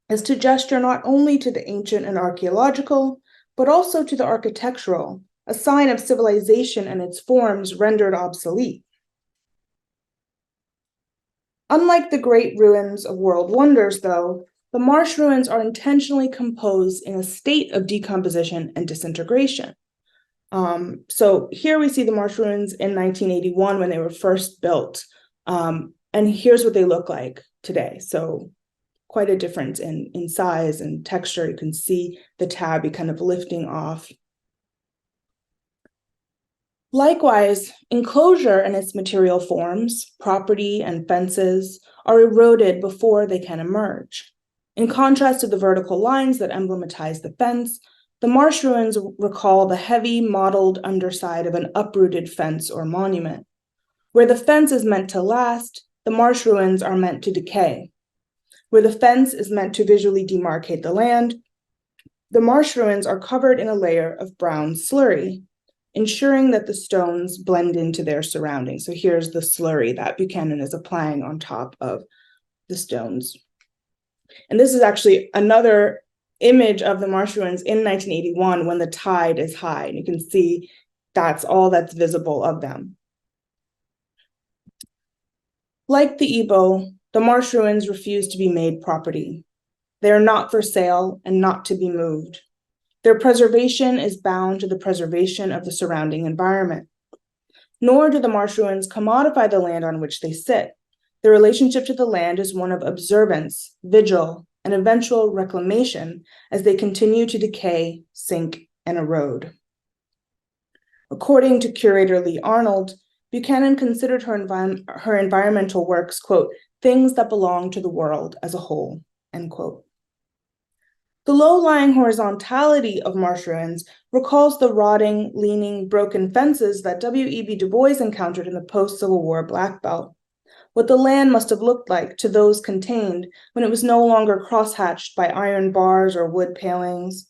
is to gesture not only to the ancient and archaeological, but also to the architectural, a sign of civilization and its forms rendered obsolete. Unlike the great ruins of world wonders, though, the marsh ruins are intentionally composed in a state of decomposition and disintegration. So here we see the marsh ruins in 1981 when they were first built. And here's what they look like today. So quite a difference in size and texture. You can see the tabby kind of lifting off. Likewise, enclosure and its material forms, property and fences, are eroded before they can emerge. In contrast to the vertical lines that emblematize the fence, the marsh ruins recall the heavy, mottled underside of an uprooted fence or monument. Where the fence is meant to last, the marsh ruins are meant to decay. Where the fence is meant to visually demarcate the land, the marsh ruins are covered in a layer of brown slurry, ensuring that the stones blend into their surroundings. So here's the slurry that Buchanan is applying on top of the stones. And this is actually another image of the marsh ruins in 1981 when the tide is high. And you can see that's all that's visible of them. Like the Igbo, the marsh ruins refuse to be made property. They are not for sale and not to be moved. Their preservation is bound to the preservation of the surrounding environment. Nor do the marsh ruins commodify the land on which they sit. The relationship to the land is one of observance, vigil, and eventual reclamation as they continue to decay, sink, and erode. According to curator Lee Arnold, Buchanan considered her environmental works, quote, things that belong to the world as a whole, end quote. The low-lying horizontality of marsh ruins recalls the rotting, leaning, broken fences that W.E.B. Du Bois encountered in the post-Civil War Black Belt. What the land must have looked like to those contained when it was no longer crosshatched by iron bars or wood palings.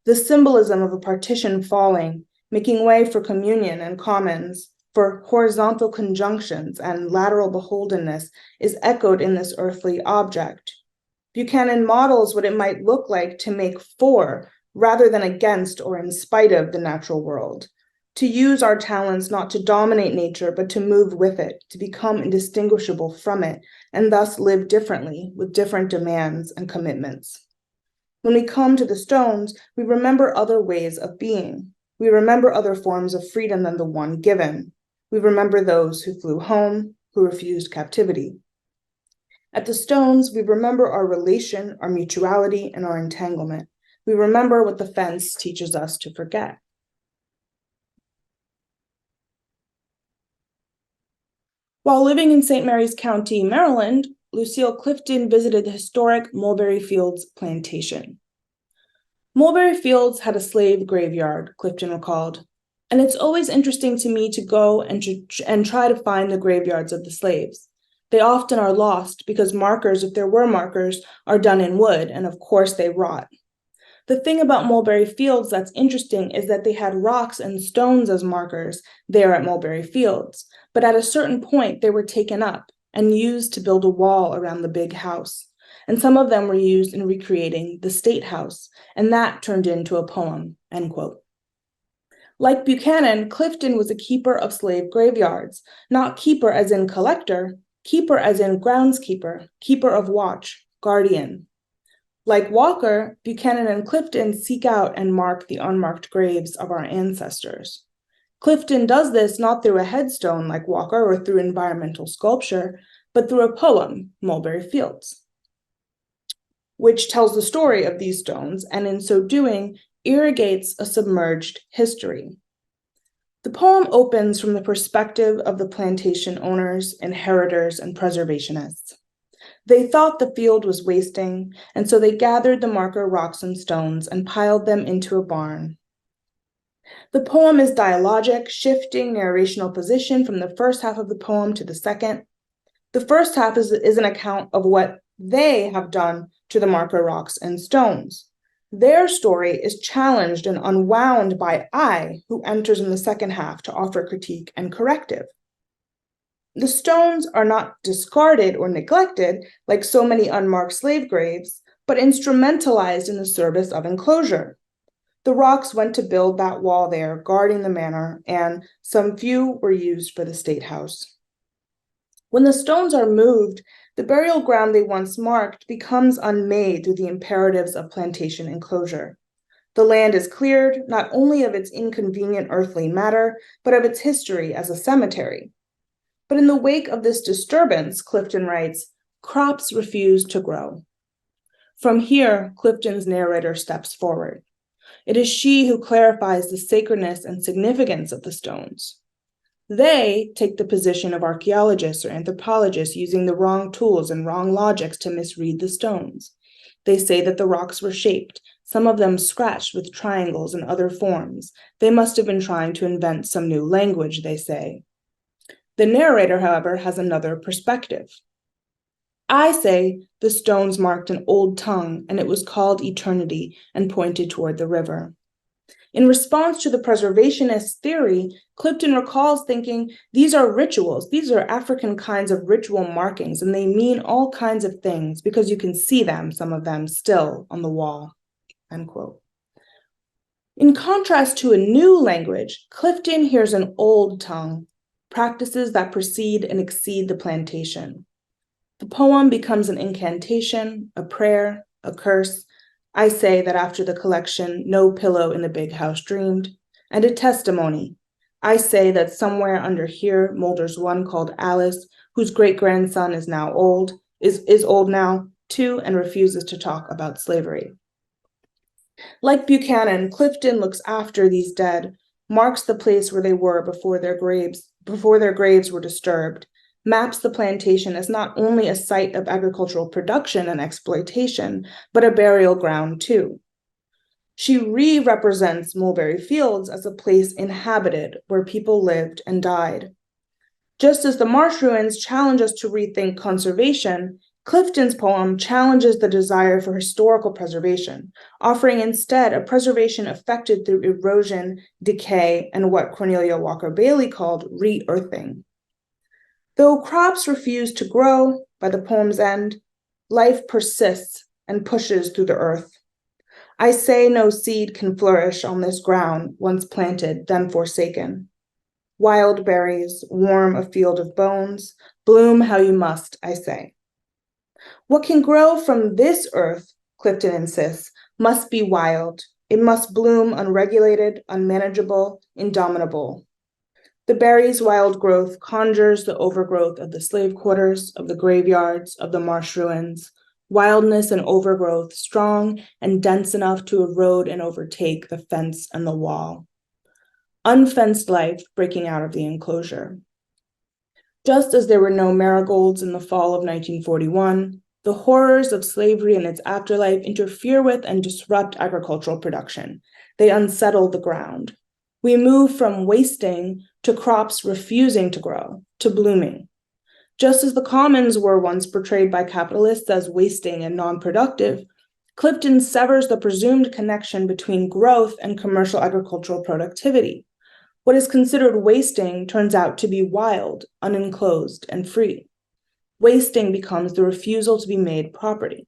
The symbolism of a partition falling, making way for communion and commons, for horizontal conjunctions and lateral beholdenness is echoed in this earthly object. Buchanan models what it might look like to make for, rather than against or in spite of the natural world, to use our talents not to dominate nature, but to move with it, to become indistinguishable from it, and thus live differently with different demands and commitments. When we come to the stones, we remember other ways of being. We remember other forms of freedom than the one given. We remember those who flew home, who refused captivity. At the stones, we remember our relation, our mutuality, and our entanglement. We remember what the fence teaches us to forget. While living in St. Mary's County, Maryland, Lucille Clifton visited the historic Mulberry Fields plantation. Mulberry Fields had a slave graveyard, Clifton recalled, and it's always interesting to me to go and try to find the graveyards of the slaves. They often are lost because markers, if there were markers, are done in wood, and of course they rot. The thing about Mulberry Fields that's interesting is that they had rocks and stones as markers there at Mulberry Fields, but at a certain point they were taken up and used to build a wall around the big house. And some of them were used in recreating the State House, and that turned into a poem, end quote. Like Buchanan, Clifton was a keeper of slave graveyards, not keeper as in collector, keeper as in groundskeeper, keeper of watch, guardian. Like Walker, Buchanan and Clifton seek out and mark the unmarked graves of our ancestors. Clifton does this not through a headstone like Walker or through environmental sculpture, but through a poem, Mulberry Fields, which tells the story of these stones and in so doing irrigates a submerged history. The poem opens from the perspective of the plantation owners, inheritors, and preservationists. They thought the field was wasting, and so they gathered the marker rocks and stones and piled them into a barn. The poem is dialogic, shifting narrational position from the first half of the poem to the second. The first half is an account of what they have done to the marker rocks and stones. Their story is challenged and unwound by I, who enters in the second half to offer critique and corrective. The stones are not discarded or neglected like so many unmarked slave graves, but instrumentalized in the service of enclosure. The rocks went to build that wall there, guarding the manor, and some few were used for the state house. When the stones are moved, the burial ground they once marked becomes unmade through the imperatives of plantation enclosure. The land is cleared not only of its inconvenient earthly matter, but of its history as a cemetery. But in the wake of this disturbance, Clifton writes, crops refuse to grow. From here, Clifton's narrator steps forward. It is she who clarifies the sacredness and significance of the stones. They take the position of archaeologists or anthropologists using the wrong tools and wrong logics to misread the stones. They say that the rocks were shaped, some of them scratched with triangles and other forms. They must have been trying to invent some new language, they say. The narrator, however, has another perspective. I say the stones marked an old tongue, and it was called eternity and pointed toward the river. In response to the preservationist theory, Clifton recalls thinking, these are rituals, these are African kinds of ritual markings, and they mean all kinds of things because you can see them, some of them, still on the wall, end quote. In contrast to a new language, Clifton hears an old tongue, practices that precede and exceed the plantation. The poem becomes an incantation, a prayer, a curse. I say that after the collection, no pillow in the big house dreamed, and a testimony. I say that somewhere under here molders one called Alice, whose great-grandson is now old, is old now too, and refuses to talk about slavery. Like Buchanan, Clifton looks after these dead, marks the place where they were before their graves were disturbed, maps the plantation as not only a site of agricultural production and exploitation, but a burial ground too. She re-represents Mulberry Fields as a place inhabited where people lived and died. Just as the marsh ruins challenge us to rethink conservation, Clifton's poem challenges the desire for historical preservation, offering instead a preservation affected through erosion, decay, and what Cornelia Walker Bailey called re-earthing. Though crops refuse to grow, by the poem's end, life persists and pushes through the earth. I say no seed can flourish on this ground, once planted, then forsaken. Wild berries warm a field of bones, bloom how you must, I say. What can grow from this earth, Clifton insists, must be wild. It must bloom unregulated, unmanageable, indomitable. The berry's wild growth conjures the overgrowth of the slave quarters, of the graveyards, of the marsh ruins, wildness and overgrowth strong and dense enough to erode and overtake the fence and the wall. Unfenced life breaking out of the enclosure. Just as there were no marigolds in the fall of 1941, the horrors of slavery and its afterlife interfere with and disrupt agricultural production. They unsettle the ground. We move from wasting to crops refusing to grow, to blooming. Just as the commons were once portrayed by capitalists as wasting and non-productive, Clifton severs the presumed connection between growth and commercial agricultural productivity. What is considered wasting turns out to be wild, unenclosed, and free. Wasting becomes the refusal to be made property.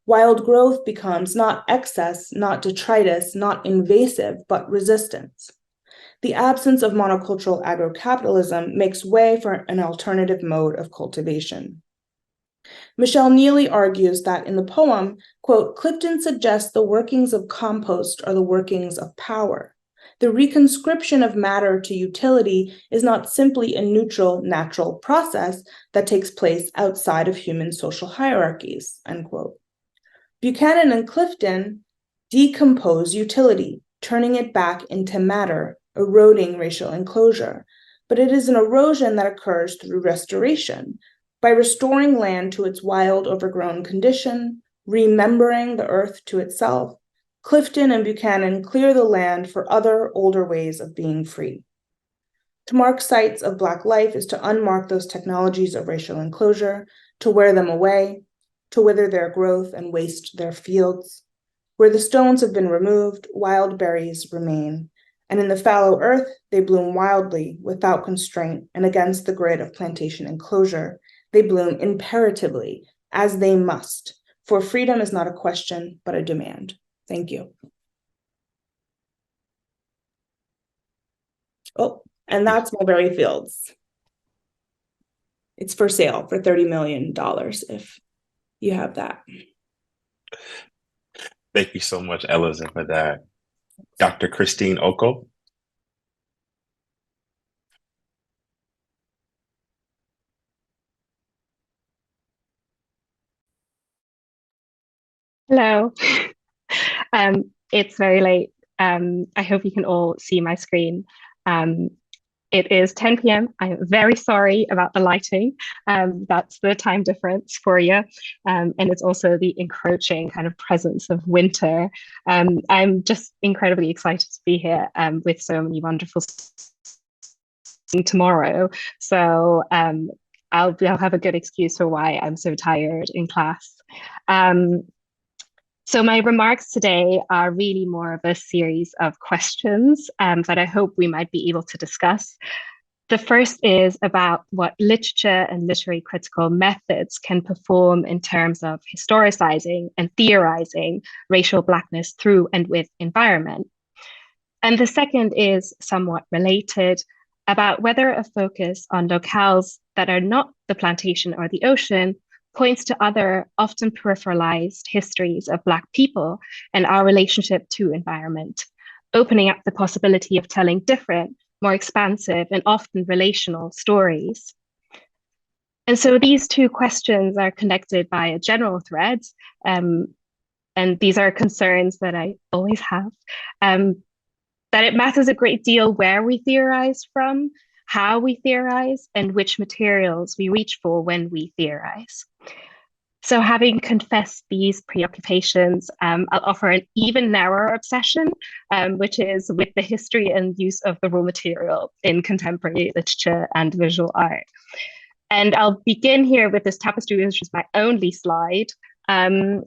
Wild growth becomes not excess, not detritus, not invasive, but resistance. The absence of monocultural agrocapitalism makes way for an alternative mode of cultivation. Michelle Neely argues that in the poem, quote, Clifton suggests the workings of compost are the workings of power. The reconscription of matter to utility is not simply a neutral, natural process that takes place outside of human social hierarchies, end quote. Buchanan and Clifton decompose utility, turning it back into matter, eroding racial enclosure. But it is an erosion that occurs through restoration, by restoring land to its wild, overgrown condition, remembering the earth to itself. Clifton and Buchanan clear the land for other, older ways of being free. To mark sites of Black life is to unmark those technologies of racial enclosure, to wear them away, to wither their growth and waste their fields. Where the stones have been removed, wild berries remain, and in the fallow earth, they bloom wildly, without constraint, and against the grid of plantation enclosure. They bloom imperatively, as they must, for freedom is not a question, but a demand. Thank you. Oh, and that's Mulberry Fields. It's for sale for $30 million if you have that. Thank you so much, Elleza, for that. Dr. Christine Okoth. Hello. It's very late. I hope you can all see my screen. It is 10 p.m. I'm very sorry about the lighting. That's the time difference for you. And it's also the encroaching kind of presence of winter. I'm just incredibly excited to be here with so many wonderful tomorrow. So I'll have a good excuse for why I'm so tired in class. So my remarks today are really more of a series of questions that I hope we might be able to discuss. The first is about what literature and literary critical methods can perform in terms of historicizing and theorizing racial Blackness through and with environment. And the second is somewhat related, about whether a focus on locales that are not the plantation or the ocean points to other, often peripheralized histories of Black people and our relationship to environment, opening up the possibility of telling different, more expansive, and often relational stories. And so these two questions are connected by a general thread, and these are concerns that I always have, that it matters a great deal where we theorize from, how we theorize, and which materials we reach for when we theorize. So having confessed these preoccupations, I'll offer an even narrower obsession, which is with the history and use of the raw material in contemporary literature and visual art. And I'll begin here with this tapestry, which is my only slide. And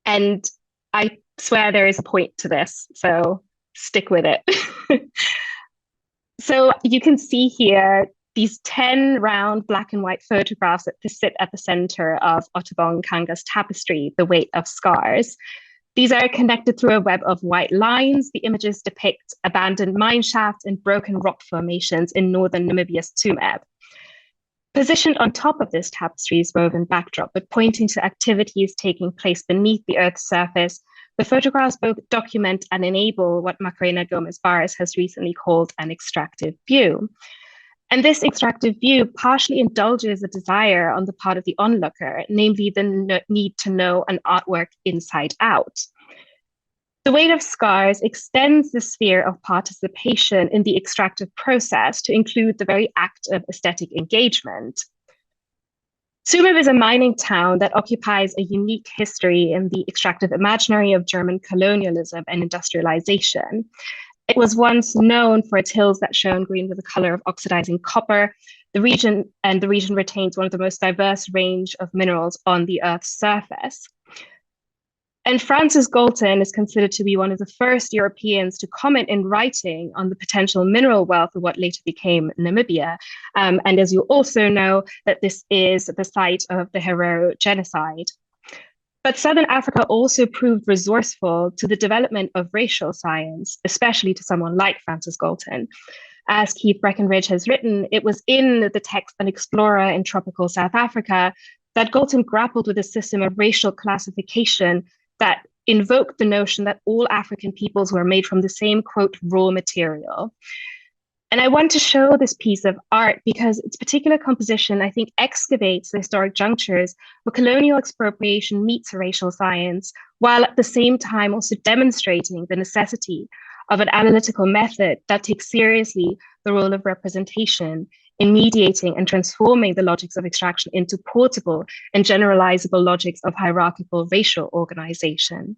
I swear there is a point to this, so stick with it. So you can see here these 10 round black and white photographs that sit at the center of Ottobong Kanga's tapestry, The Weight of Scars. These are connected through a web of white lines. The images depict abandoned mine shafts and broken rock formations in northern Namibia's Tsumeb. Positioned on top of this tapestry's woven backdrop, but pointing to activities taking place beneath the Earth's surface, the photographs both document and enable what Macarena Gomez-Barres has recently called an extractive view. And this extractive view partially indulges a desire on the part of the onlooker, namely the need to know an artwork inside out. The Weight of Scars extends the sphere of participation in the extractive process to include the very act of aesthetic engagement. Tsumeb is a mining town that occupies a unique history in the extractive imaginary of German colonialism and industrialization. It was once known for its hills that shone green with the color of oxidizing copper. The region retains one of the most diverse range of minerals on the Earth's surface. And Francis Galton is considered to be one of the first Europeans to comment in writing on the potential mineral wealth of what later became Namibia. And as you also know, that this is the site of the Herero genocide. But Southern Africa also proved resourceful to the development of racial science, especially to someone like Francis Galton. As Keith Breckenridge has written, it was in the text An Explorer in Tropical South Africa that Galton grappled with a system of racial classification that invoke the notion that all African peoples were made from the same, quote, raw material. And I want to show this piece of art because its particular composition, I think, excavates the historic junctures where colonial expropriation meets racial science, while at the same time also demonstrating the necessity of an analytical method that takes seriously the role of representation in mediating and transforming the logics of extraction into portable and generalizable logics of hierarchical racial organization.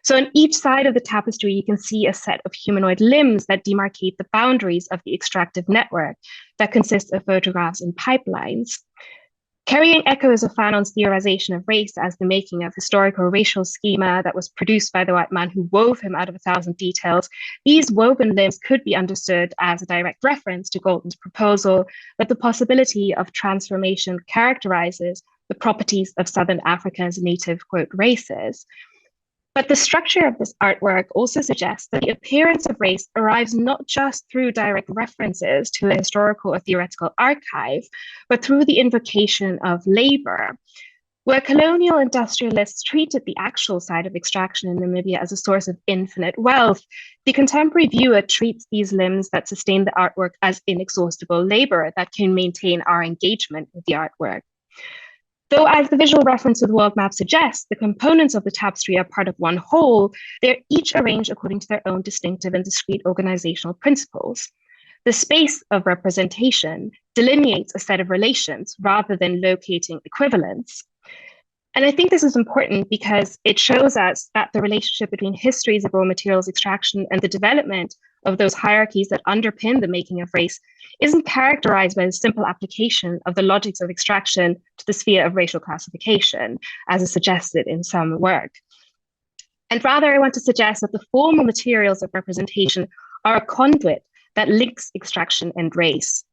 So on each side of the tapestry, you can see a set of humanoid limbs that demarcate the boundaries of the extractive network that consists of photographs and pipelines. Carrying echoes of Fanon's theorization of race as the making of historical racial schema that was produced by the white man who wove him out of 1,000 details, these woven limbs could be understood as a direct reference to Galton's proposal that the possibility of transformation characterizes the properties of Southern Africa's native, quote, races. But the structure of this artwork also suggests that the appearance of race arrives not just through direct references to a historical or theoretical archive, but through the invocation of labor. Where colonial industrialists treated the actual site of extraction in Namibia as a source of infinite wealth, the contemporary viewer treats these limbs that sustain the artwork as inexhaustible labor that can maintain our engagement with the artwork. Though, as the visual reference to the world map suggests, the components of the tapestry are part of one whole, they're each arranged according to their own distinctive and discrete organizational principles. The space of representation delineates a set of relations rather than locating equivalents. And I think this is important because it shows us that the relationship between histories of raw materials extraction and the development of those hierarchies that underpin the making of race isn't characterized by the simple application of the logics of extraction to the sphere of racial classification, as is suggested in some work. And rather, I want to suggest that the formal materials of representation are a conduit that links extraction and race.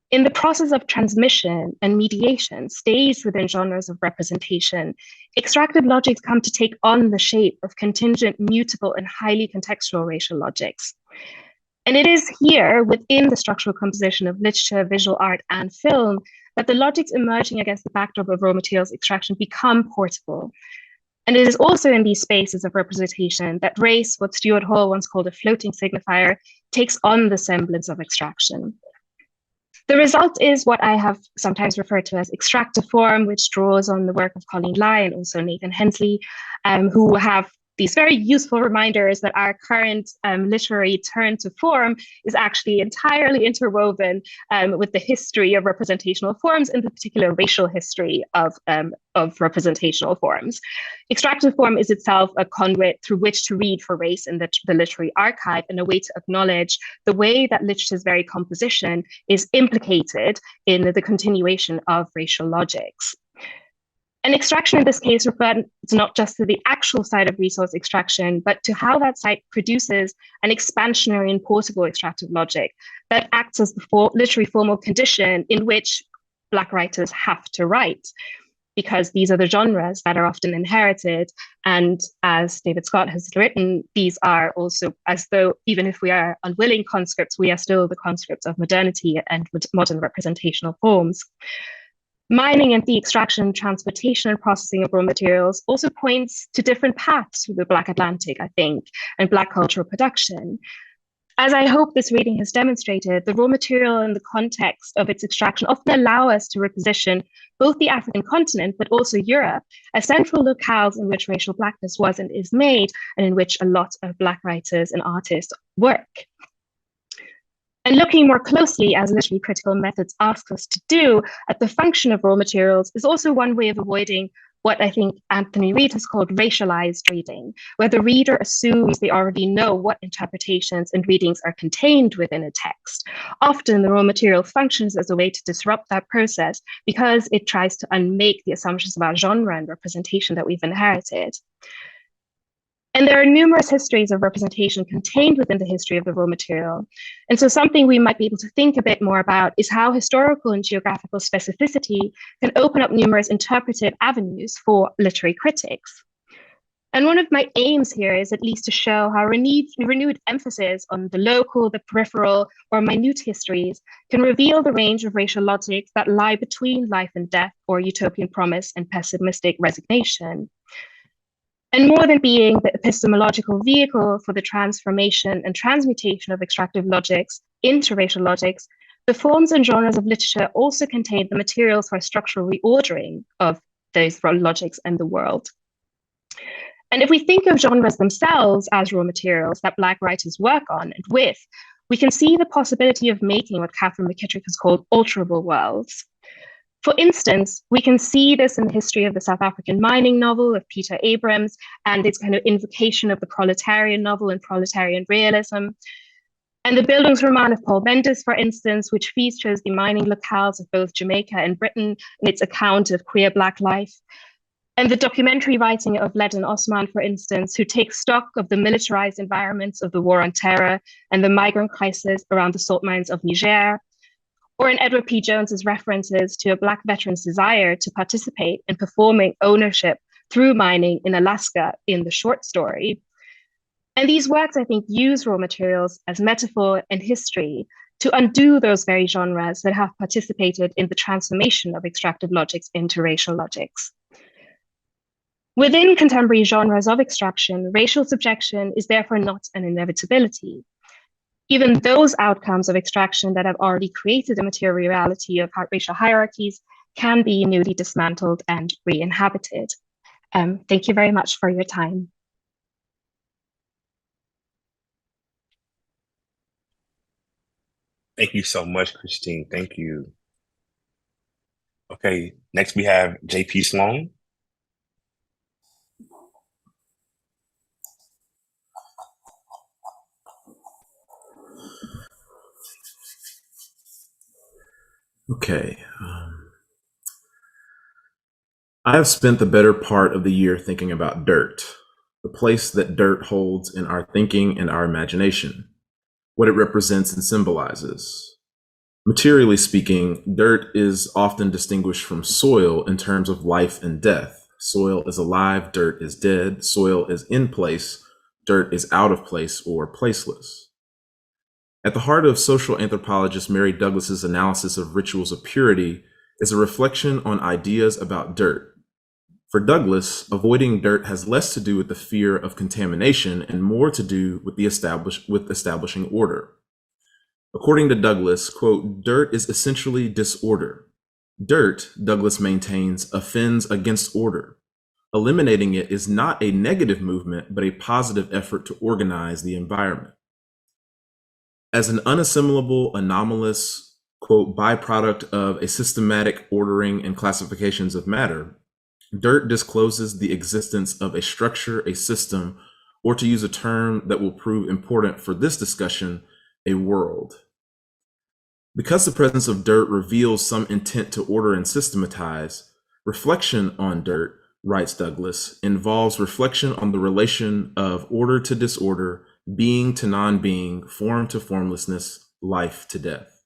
In the process of transmission and mediation stays within genres of representation, extractive logics come to take on the shape of contingent, mutable, and highly contextual racial logics. And it is here, within the structural composition of literature, visual art, and film, that the logics emerging against the backdrop of raw materials extraction become portable. And it is also in these spaces of representation that race, what Stuart Hall once called a floating signifier, takes on the semblance of extraction. The result is what I have sometimes referred to as extractive form, which draws on the work of Colleen Lai and also Nathan Hensley, who have these very useful reminders that our current literary turn to form is actually entirely interwoven with the history of representational forms and the particular racial history of representational forms. Extractive form is itself a conduit through which to read for race in the literary archive and a way to acknowledge the way that literature's very composition is implicated in the continuation of racial logics. And extraction in this case refers not just to the actual site of resource extraction, but to how that site produces an expansionary and portable extractive logic that acts as the literary formal condition in which Black writers have to write, because these are the genres that are often inherited. And as David Scott has written, these are also, as though even if we are unwilling conscripts, we are still the conscripts of modernity and modern representational forms. Mining and the extraction, transportation, and processing of raw materials also points to different paths through the Black Atlantic, I think, and Black cultural production. As I hope this reading has demonstrated, the raw material and the context of its extraction often allow us to reposition both the African continent, but also Europe, as central locales in which racial Blackness was and is made, and in which a lot of Black writers and artists work. And looking more closely, as literary critical methods ask us to do, at the function of raw materials is also one way of avoiding what I think Anthony Reid has called racialized reading, where the reader assumes they already know what interpretations and readings are contained within a text. Often the raw material functions as a way to disrupt that process because it tries to unmake the assumptions about genre and representation that we've inherited. And there are numerous histories of representation contained within the history of the raw material. And so something we might be able to think a bit more about is how historical and geographical specificity can open up numerous interpretive avenues for literary critics. And one of my aims here is at least to show how renewed emphasis on the local, the peripheral, or minute histories can reveal the range of racial logics that lie between life and death, or utopian promise and pessimistic resignation. And more than being the epistemological vehicle for the transformation and transmutation of extractive logics into racial logics, the forms and genres of literature also contain the materials for a structural reordering of those logics and the world. And if we think of genres themselves as raw materials that Black writers work on and with, we can see the possibility of making what Catherine McKittrick has called alterable worlds. For instance, we can see this in the history of the South African mining novel of Peter Abrams and its kind of invocation of the proletarian novel and proletarian realism. And the Bildungsroman of Paul Mendes, for instance, which features the mining locales of both Jamaica and Britain in its account of queer Black life. And the documentary writing of Ledon Osman, for instance, who takes stock of the militarized environments of the War on Terror and the migrant crisis around the salt mines of Niger. Or in Edward P. Jones's references to a Black veteran's desire to participate in performing ownership through mining in Alaska in the short story. And these works, I think, use raw materials as metaphor and history to undo those very genres that have participated in the transformation of extractive logics into racial logics. Within contemporary genres of extraction, racial subjection is therefore not an inevitability. Even those outcomes of extraction that have already created a material reality of racial hierarchies can be newly dismantled and re-inhabited. Thank you very much for your time. Thank you so much, Christine. Thank you. Okay, next we have JP Sloan. Okay. I have spent the better part of the year thinking about dirt, the place that dirt holds in our thinking and our imagination, what it represents and symbolizes. Materially speaking, dirt is often distinguished from soil in terms of life and death. Soil is alive, dirt is dead. Soil is in place, dirt is out of place or placeless. At the heart of social anthropologist Mary Douglas's analysis of rituals of purity is a reflection on ideas about dirt. For Douglas, avoiding dirt has less to do with the fear of contamination and more to do with establishing order. According to Douglas, quote, dirt is essentially disorder. Dirt, Douglas maintains, offends against order. Eliminating it is not a negative movement, but a positive effort to organize the environment. As an unassimilable, anomalous, quote, byproduct of a systematic ordering and classifications of matter, dirt discloses the existence of a structure, a system, or to use a term that will prove important for this discussion, a world. Because the presence of dirt reveals some intent to order and systematize, reflection on dirt, writes Douglas, involves reflection on the relation of order to disorder, being to non-being, form to formlessness, life to death.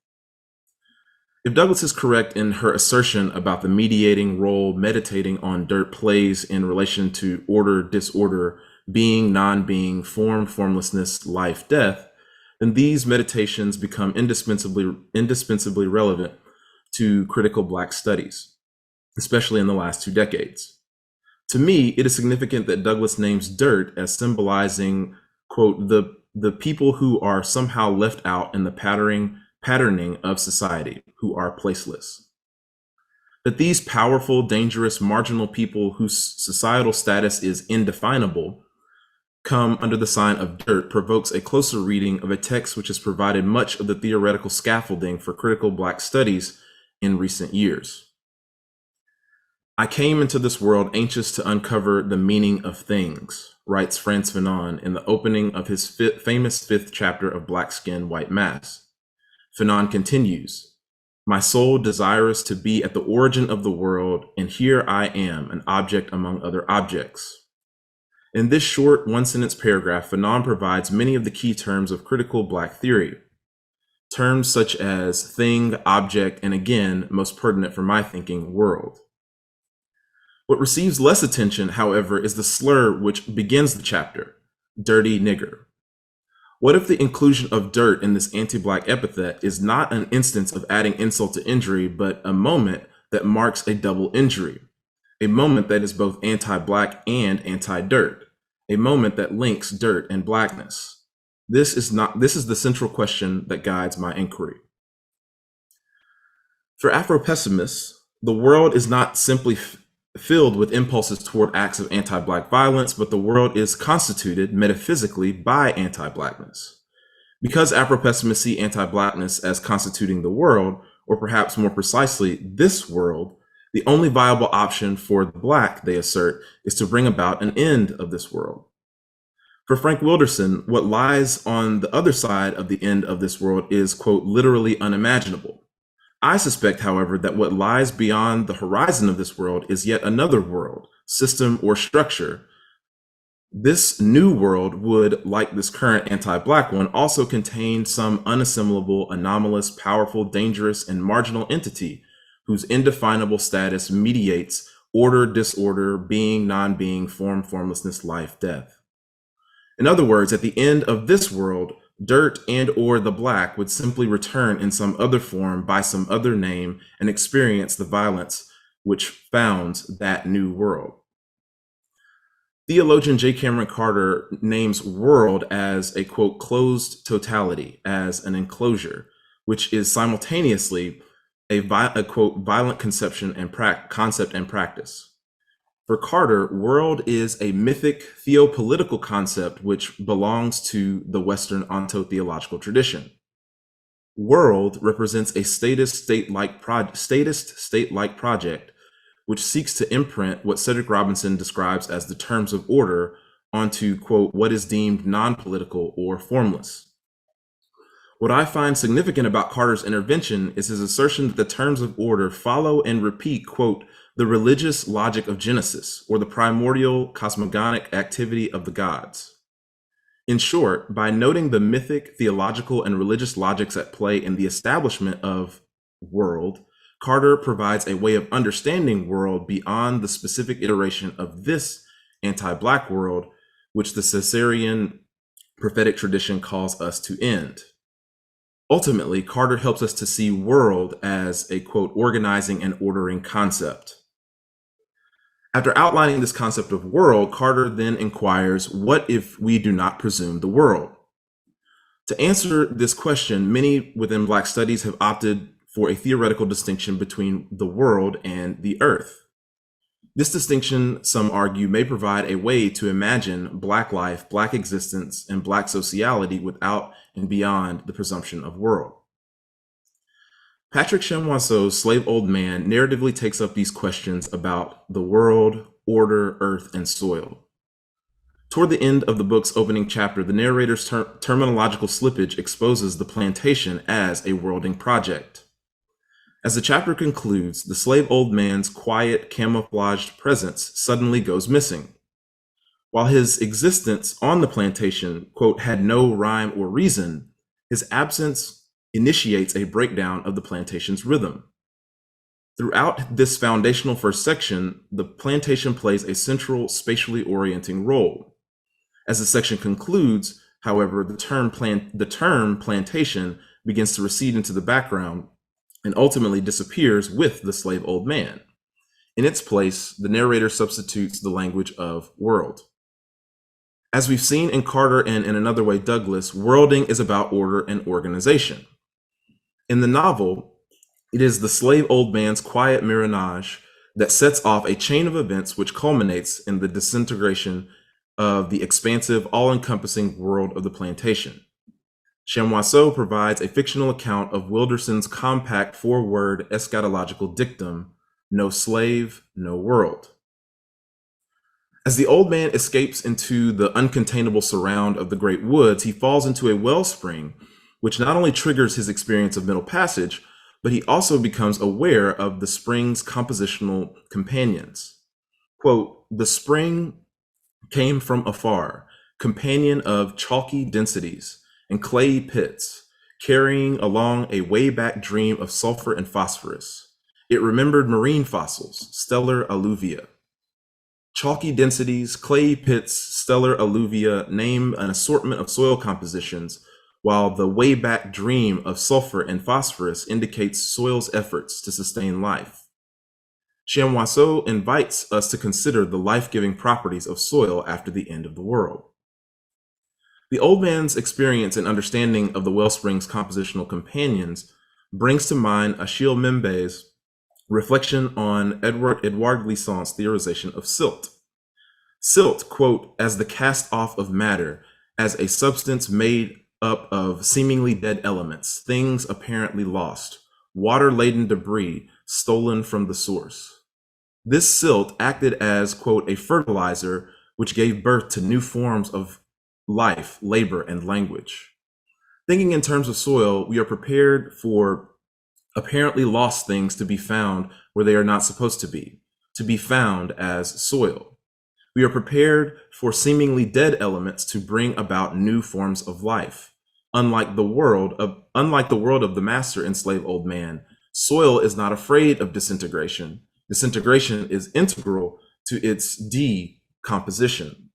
If Douglas is correct in her assertion about the mediating role meditating on dirt plays in relation to order, disorder, being, non-being, form, formlessness, life, death, then these meditations become indispensably relevant to critical Black studies, especially in the last 2 decades. To me, it is significant that Douglas names dirt as symbolizing, quote, the people who are somehow left out in the patterning of society, who are placeless. That these powerful, dangerous, marginal people whose societal status is indefinable come under the sign of dirt provokes a closer reading of a text which has provided much of the theoretical scaffolding for critical Black studies in recent years. I came into this world anxious to uncover the meaning of things, writes Frantz Fanon in the opening of his famous 5th chapter of Black Skin, White Mass. Fanon continues, my soul desirous to be at the origin of the world, and here I am, an object among other objects. In this short one-sentence paragraph, Fanon provides many of the key terms of critical Black theory. Terms such as thing, object, and again, most pertinent for my thinking, world. What receives less attention, however, is the slur which begins the chapter, dirty nigger. What if the inclusion of dirt in this anti-Black epithet is not an instance of adding insult to injury, but a moment that marks a double injury, a moment that is both anti-Black and anti-dirt, a moment that links dirt and Blackness. This is the central question that guides my inquiry. For Afro-pessimists, the world is not simply filled with impulses toward acts of anti-Black violence, but the world is constituted metaphysically by anti-Blackness. Because Afro-pessimists see anti-Blackness as constituting the world, or perhaps more precisely, this world, the only viable option for the Black, they assert, is to bring about an end of this world. For Frank Wilderson, what lies on the other side of the end of this world is, quote, literally unimaginable. I suspect, however, that what lies beyond the horizon of this world is yet another world, system, or structure. This new world would, like this current anti-Black one, also contain some unassimilable, anomalous, powerful, dangerous, and marginal entity whose indefinable status mediates order, disorder, being, non-being, form, formlessness, life, death. In other words, at the end of this world, dirt and or the Black would simply return in some other form by some other name and experience the violence which founds that new world. Theologian J. Cameron Carter names world as a, quote, closed totality, as an enclosure, which is simultaneously a quote, violent conception and concept and practice. For Carter, world is a mythic theopolitical concept which belongs to the Western ontotheological tradition. World represents a statist state-like project which seeks to imprint what Cedric Robinson describes as the terms of order onto, quote, what is deemed non-political or formless. What I find significant about Carter's intervention is his assertion that the terms of order follow and repeat, quote, the religious logic of Genesis, or the primordial cosmogonic activity of the gods. In short, by noting the mythic, theological, and religious logics at play in the establishment of world, Carter provides a way of understanding world beyond the specific iteration of this anti-Black world, which the Caesarean prophetic tradition calls us to end. Ultimately, Carter helps us to see world as a, quote, organizing and ordering concept. After outlining this concept of world, Carter then inquires, what if we do not presume the world? To answer this question, many within Black studies have opted for a theoretical distinction between the world and the earth. This distinction, some argue, may provide a way to imagine Black life, Black existence, and Black sociality without and beyond the presumption of world. Patrick Chamoiseau's Slave Old Man narratively takes up these questions about the world, order, earth, and soil. Toward the end of the book's opening chapter, the narrator's terminological slippage exposes the plantation as a worlding project. As the chapter concludes, the slave old man's quiet, camouflaged presence suddenly goes missing. While his existence on the plantation, quote, had no rhyme or reason, his absence initiates a breakdown of the plantation's rhythm. Throughout this foundational first section, the plantation plays a central spatially orienting role. As the section concludes, however, the term plantation begins to recede into the background and ultimately disappears with the slave old man. In its place, the narrator substitutes the language of world. As we've seen in Carter and in another way Douglas, worlding is about order and organization. In the novel, it is the slave old man's quiet mirage that sets off a chain of events which culminates in the disintegration of the expansive, all-encompassing world of the plantation. Chamoiseau provides a fictional account of Wilderson's compact four-word eschatological dictum, no slave, no world. As the old man escapes into the uncontainable surround of the great woods, he falls into a wellspring which not only triggers his experience of middle passage, but he also becomes aware of the spring's compositional companions. Quote, the spring came from afar, companion of chalky densities and clayey pits, carrying along a way-back dream of sulfur and phosphorus. It remembered marine fossils, stellar alluvia. Chalky densities, clayey pits, stellar alluvia name an assortment of soil compositions, while the way-back dream of sulfur and phosphorus indicates soil's efforts to sustain life. Chamoiseau invites us to consider the life-giving properties of soil after the end of the world. The old man's experience and understanding of the wellspring's compositional companions brings to mind Achille Mbembe's reflection on Edouard Glissant's theorization of silt. Silt, quote, as the cast off of matter, as a substance made up of seemingly dead elements, things apparently lost, water-laden debris stolen from the source. This silt acted as, quote, a fertilizer which gave birth to new forms of life, labor, and language. Thinking in terms of soil, we are prepared for apparently lost things to be found where they are not supposed to be found as soil. We are prepared for seemingly dead elements to bring about new forms of life. Unlike the world of the master enslaved old man, soil is not afraid of disintegration. Disintegration is integral to its decomposition.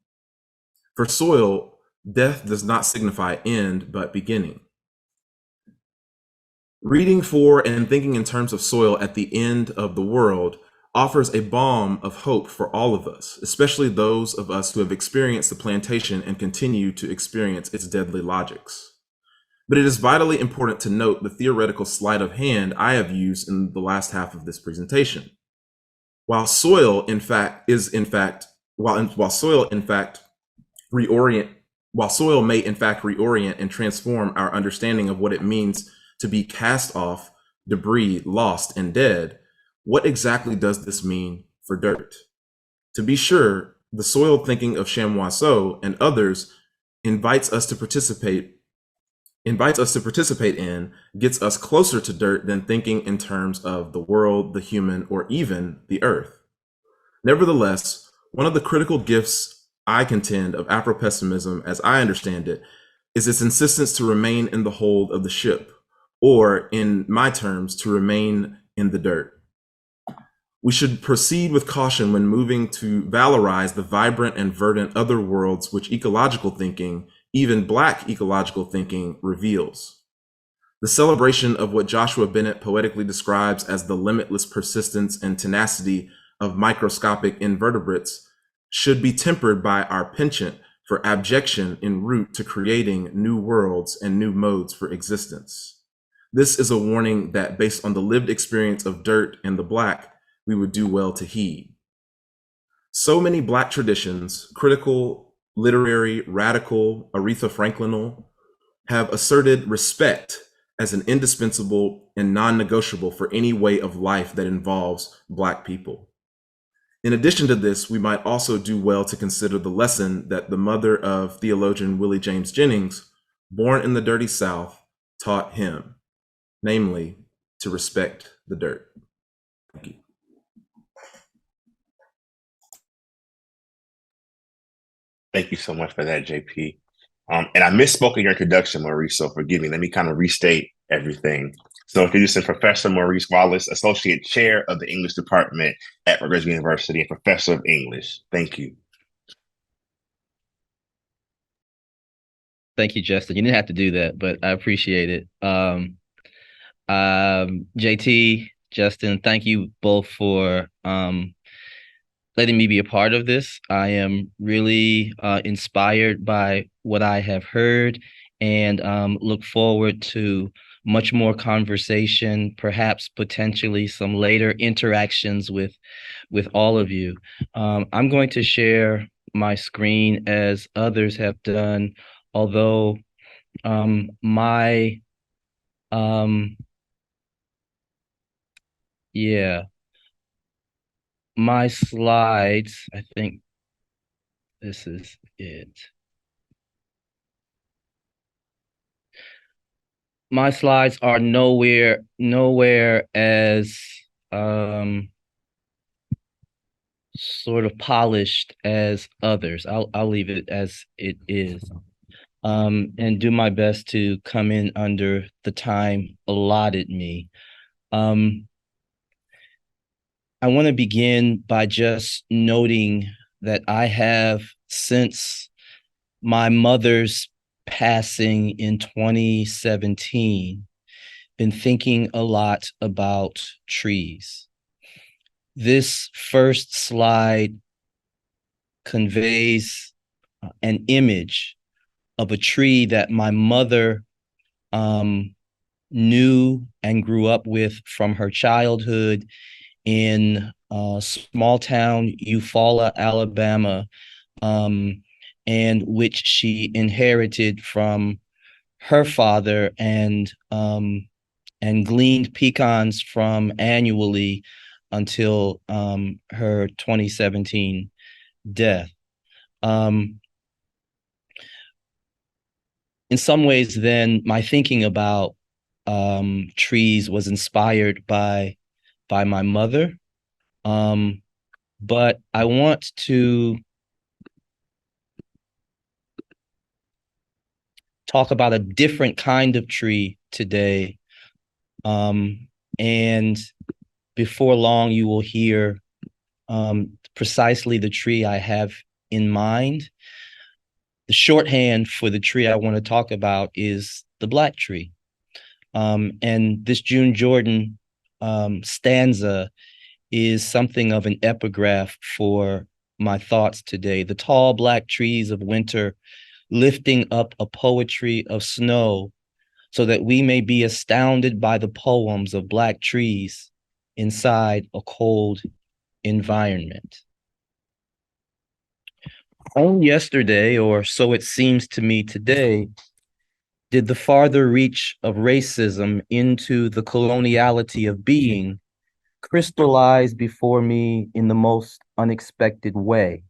For soil, death does not signify end, but beginning. Reading for and thinking in terms of soil at the end of the world offers a balm of hope for all of us, especially those of us who have experienced the plantation and continue to experience its deadly logics. But it is vitally important to note the theoretical sleight of hand I have used in the last half of this presentation. While soil may in fact reorient and transform our understanding of what it means to be cast off, debris, lost, and dead, what exactly does this mean for dirt? To be sure, the soil thinking of Chamoiseau and others invites us to participate in, gets us closer to dirt than thinking in terms of the world, the human, or even the earth. Nevertheless, one of the critical gifts I contend of Afro-pessimism, as I understand it, is its insistence to remain in the hold of the ship, or in my terms, to remain in the dirt. We should proceed with caution when moving to valorize the vibrant and verdant other worlds which ecological thinking, even Black ecological thinking, reveals. The celebration of what Joshua Bennett poetically describes as the limitless persistence and tenacity of microscopic invertebrates should be tempered by our penchant for abjection en route to creating new worlds and new modes for existence. This is a warning that, based on the lived experience of dirt and the Black, we would do well to heed. So many Black traditions, critical, literary, radical, Aretha Franklinal, have asserted respect as an indispensable and non-negotiable for any way of life that involves Black people. In addition to this, we might also do well to consider the lesson that the mother of theologian Willie James Jennings, born in the dirty South, taught him, namely, to respect the dirt. Thank you. Thank you so much for that, JP. And I misspoke in your introduction, Maurice, so forgive me. Let me kind of restate everything. So introducing Professor Maurice Wallace, Associate Chair of the English Department at Rutgers University and Professor of English. Thank you. Thank you, Justin. You didn't have to do that, but I appreciate it. JT, Justin, thank you both for letting me be a part of this. I am really inspired by what I have heard and look forward to much more conversation, perhaps potentially some later interactions with all of you. I'm going to share my screen as others have done, although my slides, I think this is it. My slides are nowhere as sort of polished as others. I'll leave it as it is, and do my best to come in under the time allotted me. I want to begin by just noting that I have, since my mother's passing in 2017, been thinking a lot about trees. this first slide conveys an image of a tree that my mother knew and grew up with from her childhood in small town Eufaula, Alabama, and which she inherited from her father and gleaned pecans from annually until her 2017 death. In some ways, then, my thinking about trees was inspired by my mother. But I want to talk about a different kind of tree today. And before long, you will hear precisely the tree I have in mind. The shorthand for the tree I want to talk about is the Black tree. And this June Jordan stanza is something of an epigraph for my thoughts today. The tall Black trees of winter lifting up a poetry of snow so that we may be astounded by the poems of Black trees inside a cold environment. Only yesterday, or so it seems to me today, did the farther reach of racism into the coloniality of being crystallize before me in the most unexpected way.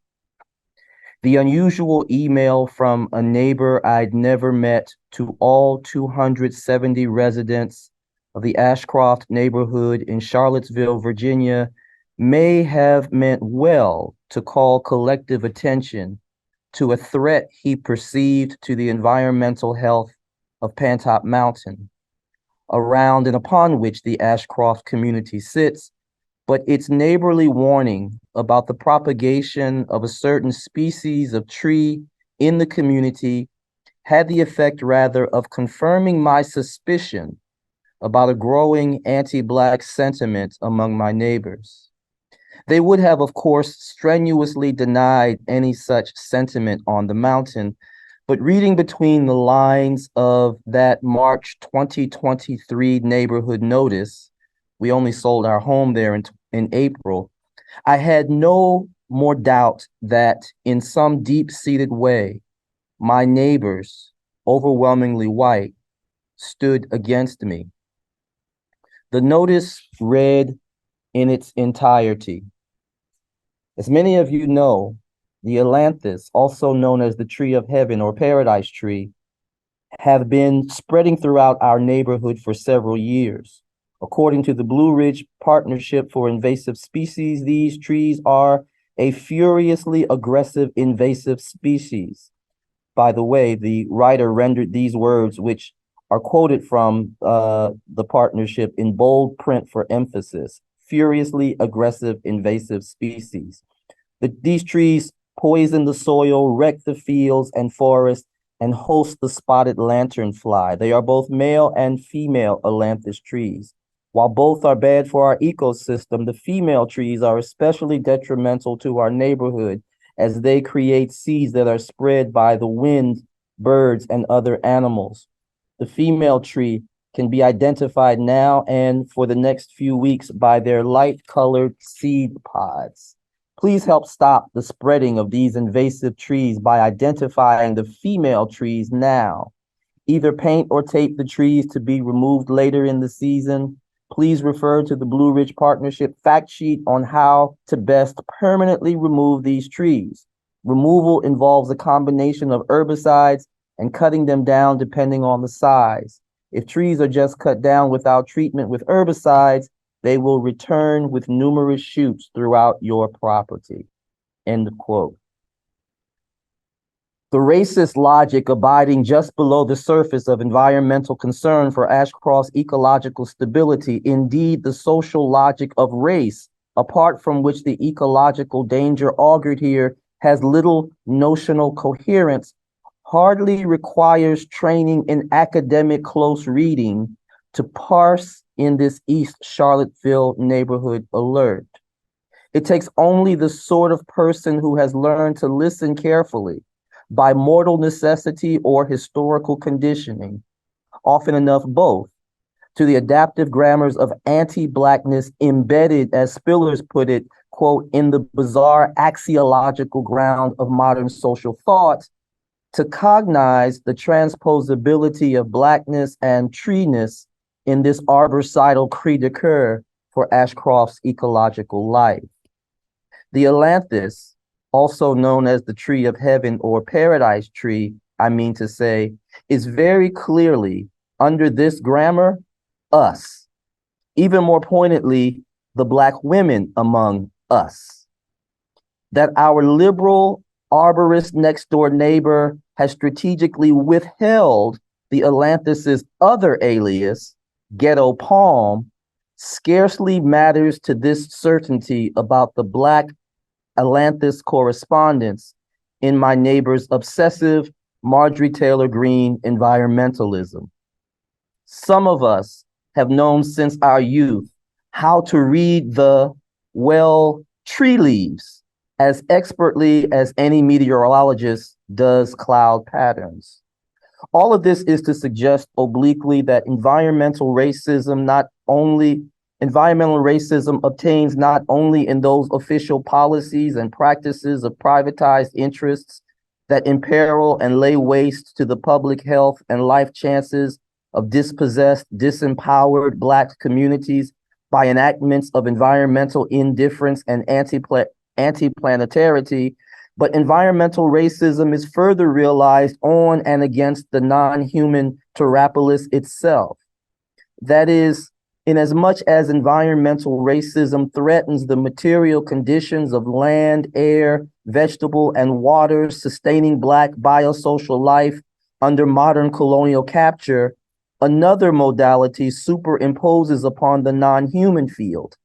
The unusual email from a neighbor I'd never met to all 270 residents of the Ashcroft neighborhood in Charlottesville, Virginia, may have meant well to call collective attention to a threat he perceived to the environmental health of Pantop Mountain, around and upon which the Ashcroft community sits, but its neighborly warning about the propagation of a certain species of tree in the community had the effect rather of confirming my suspicion about a growing anti-Black sentiment among my neighbors. They would have, of course, strenuously denied any such sentiment on the mountain, but reading between the lines of that March 2023 neighborhood notice, we only sold our home there in April, I had no more doubt that in some deep-seated way, my neighbors, overwhelmingly white, stood against me. The notice read in its entirety. As many of you know, the ailanthus, also known as the tree of heaven or paradise tree, have been spreading throughout our neighborhood for several years. According to the Blue Ridge Partnership for Invasive Species, these trees are a furiously aggressive invasive species. By the way, the writer rendered these words, which are quoted from the partnership in bold print for emphasis: furiously aggressive invasive species. These trees poison the soil, wreck the fields and forests, and host the spotted lanternfly. They are both male and female ailanthus trees. While both are bad for our ecosystem, the female trees are especially detrimental to our neighborhood as they create seeds that are spread by the wind, birds, and other animals. The female tree can be identified now and for the next few weeks by their light-colored seed pods. Please help stop the spreading of these invasive trees by identifying the female trees now. Either paint or tape the trees to be removed later in the season. Please refer to the Blue Ridge Partnership fact sheet on how to best permanently remove these trees. Removal involves a combination of herbicides and cutting them down depending on the size. If trees are just cut down without treatment with herbicides, they will return with numerous shoots throughout your property. End of quote. The racist logic abiding just below the surface of environmental concern for Ashcroft's ecological stability, indeed the social logic of race, apart from which the ecological danger augured here has little notional coherence, hardly requires training in academic close reading to parse in this East Charlottesville neighborhood alert. It takes only the sort of person who has learned to listen carefully by mortal necessity or historical conditioning, often enough both, to the adaptive grammars of anti-Blackness embedded, as Spillers put it, quote, in the bizarre axiological ground of modern social thought, to cognize the transposability of Blackness and treeness in this arborcidal cri de coeur for Ashcroft's ecological life. The ailanthus, also known as the tree of heaven or paradise tree, I mean to say, is very clearly, under this grammar, us. Even more pointedly, the Black women among us. That our liberal arborist next door neighbor has strategically withheld the ailanthus's other alias, ghetto palm, scarcely matters to this certainty about the Black ailanthus correspondence in my neighbor's obsessive Marjorie Taylor Greene environmentalism. Some of us have known since our youth how to read the, well, tree leaves as expertly as any meteorologist does cloud patterns. All of this is to suggest obliquely that environmental racism obtains not only in those official policies and practices of privatized interests that imperil and lay waste to the public health and life chances of dispossessed, disempowered Black communities by enactments of environmental indifference and anti-planetarity, but environmental racism is further realized on and against the non-human terrapolis itself. That is, in as much as environmental racism threatens the material conditions of land, air, vegetable, and water sustaining Black biosocial life under modern colonial capture, another modality superimposes upon the non-human field,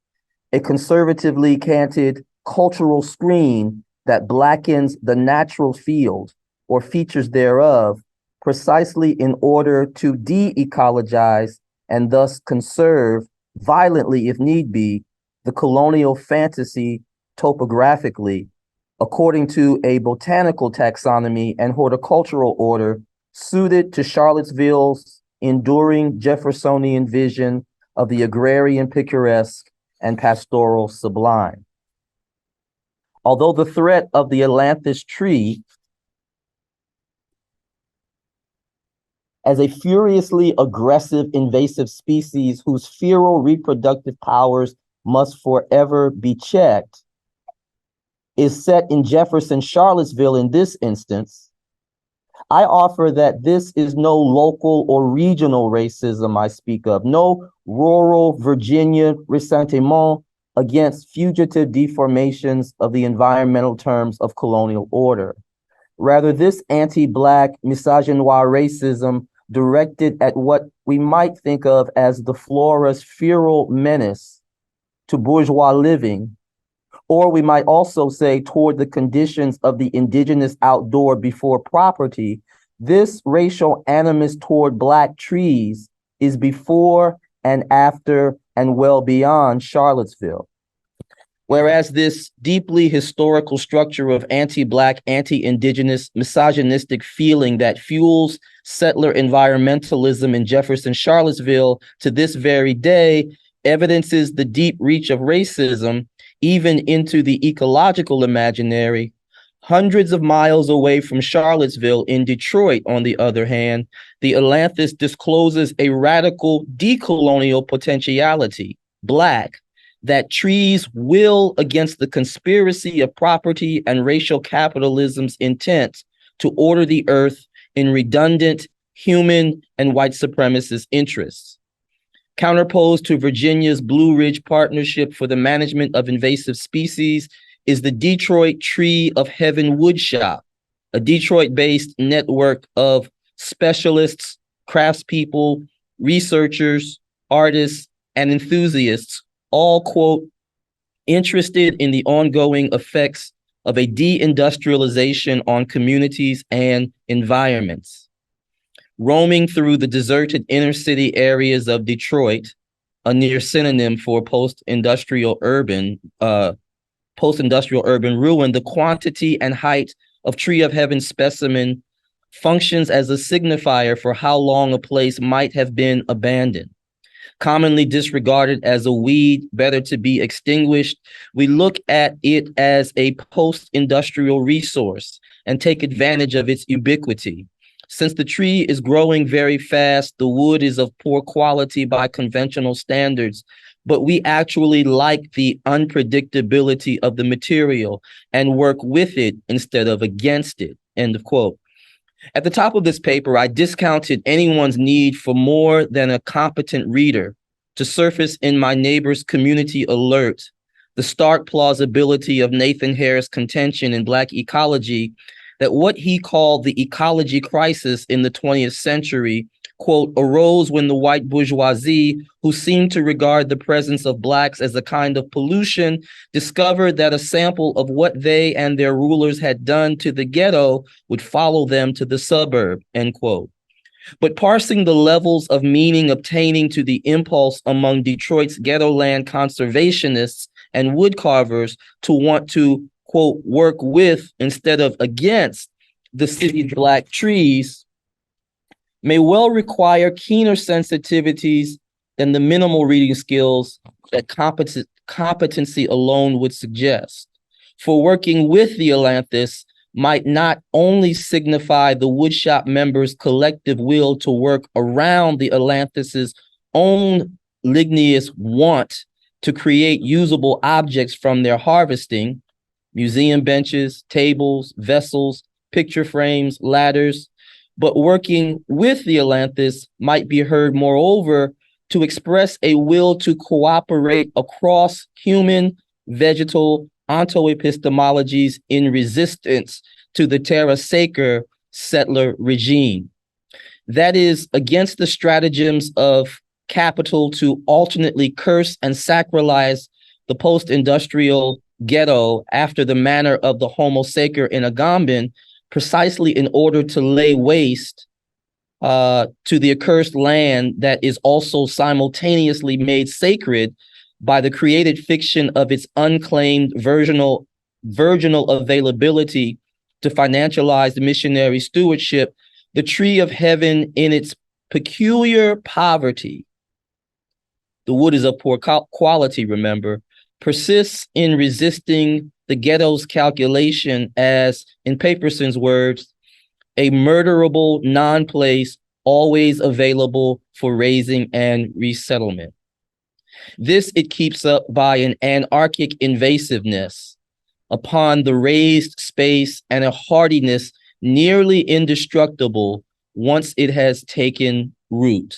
a conservatively canted cultural screen that blackens the natural field or features thereof precisely in order to de-ecologize and thus conserve, violently if need be, the colonial fantasy topographically, according to a botanical taxonomy and horticultural order suited to Charlottesville's enduring Jeffersonian vision of the agrarian picturesque and pastoral sublime. Although the threat of the ailanthus tree as a furiously aggressive invasive species whose feral reproductive powers must forever be checked is set in Jefferson, Charlottesville in this instance, I offer that this is no local or regional racism I speak of, no rural Virginia ressentiment against fugitive deformations of the environmental terms of colonial order. Rather, this anti-Black misogynoir racism directed at what we might think of as the flora's feral menace to bourgeois living, or we might also say toward the conditions of the indigenous outdoor before property, this racial animus toward Black trees is before and after and well beyond Charlottesville. Whereas this deeply historical structure of anti-Black, anti-indigenous, misogynistic feeling that fuels settler environmentalism in Jefferson, Charlottesville to this very day evidences the deep reach of racism even into the ecological imaginary. Hundreds of miles away from Charlottesville in Detroit, on the other hand, the ailanthus discloses a radical decolonial potentiality, Black, that trees will against the conspiracy of property and racial capitalism's intent to order the earth in redundant human and white supremacist interests. Counterposed to Virginia's Blue Ridge Partnership for the Management of Invasive Species is the Detroit Tree of Heaven Woodshop, a Detroit-based network of specialists, craftspeople, researchers, artists, and enthusiasts, all, quote, interested in the ongoing effects of a deindustrialization on communities and environments. Roaming through the deserted inner city areas of Detroit, a near synonym for post-industrial urban, post-industrial urban ruin, the quantity and height of tree of heaven specimen functions as a signifier for how long a place might have been abandoned. Commonly disregarded as a weed, better to be extinguished, we look at it as a post-industrial resource and take advantage of its ubiquity. Since the tree is growing very fast, the wood is of poor quality by conventional standards, but we actually like the unpredictability of the material and work with it instead of against it, end of quote. At the top of this paper, I discounted anyone's need for more than a competent reader to surface in my neighbor's community alert the stark plausibility of Nathan Hare's contention in Black Ecology that what he called the ecology crisis in the 20th century, quote, arose when the white bourgeoisie, who seemed to regard the presence of Blacks as a kind of pollution, discovered that a sample of what they and their rulers had done to the ghetto would follow them to the suburb, end quote. But parsing the levels of meaning obtaining to the impulse among Detroit's ghetto land conservationists and woodcarvers to want to, quote, work with instead of against the city's Black trees may well require keener sensitivities than the minimal reading skills that competency alone would suggest. For working with the Atlantis might not only signify the woodshop members' collective will to work around the Atlantis's own ligneous want to create usable objects from their harvesting, museum benches, tables, vessels, picture frames, ladders, but working with the Atlantis might be heard, moreover, to express a will to cooperate across human, vegetal, ontoepistemologies in resistance to the terra sacra settler regime. That is, against the stratagems of capital to alternately curse and sacralize the post-industrial ghetto after the manner of the Homo sacer in Agamben, precisely in order to lay waste to the accursed land that is also simultaneously made sacred by the created fiction of its unclaimed virginal availability to financialized missionary stewardship. The tree of heaven in its peculiar poverty, the wood is of poor quality, remember, persists in resisting the ghetto's calculation as, in Paperson's words, a murderable non-place always available for raising and resettlement. This it keeps up by an anarchic invasiveness upon the raised space and a hardiness nearly indestructible once it has taken root.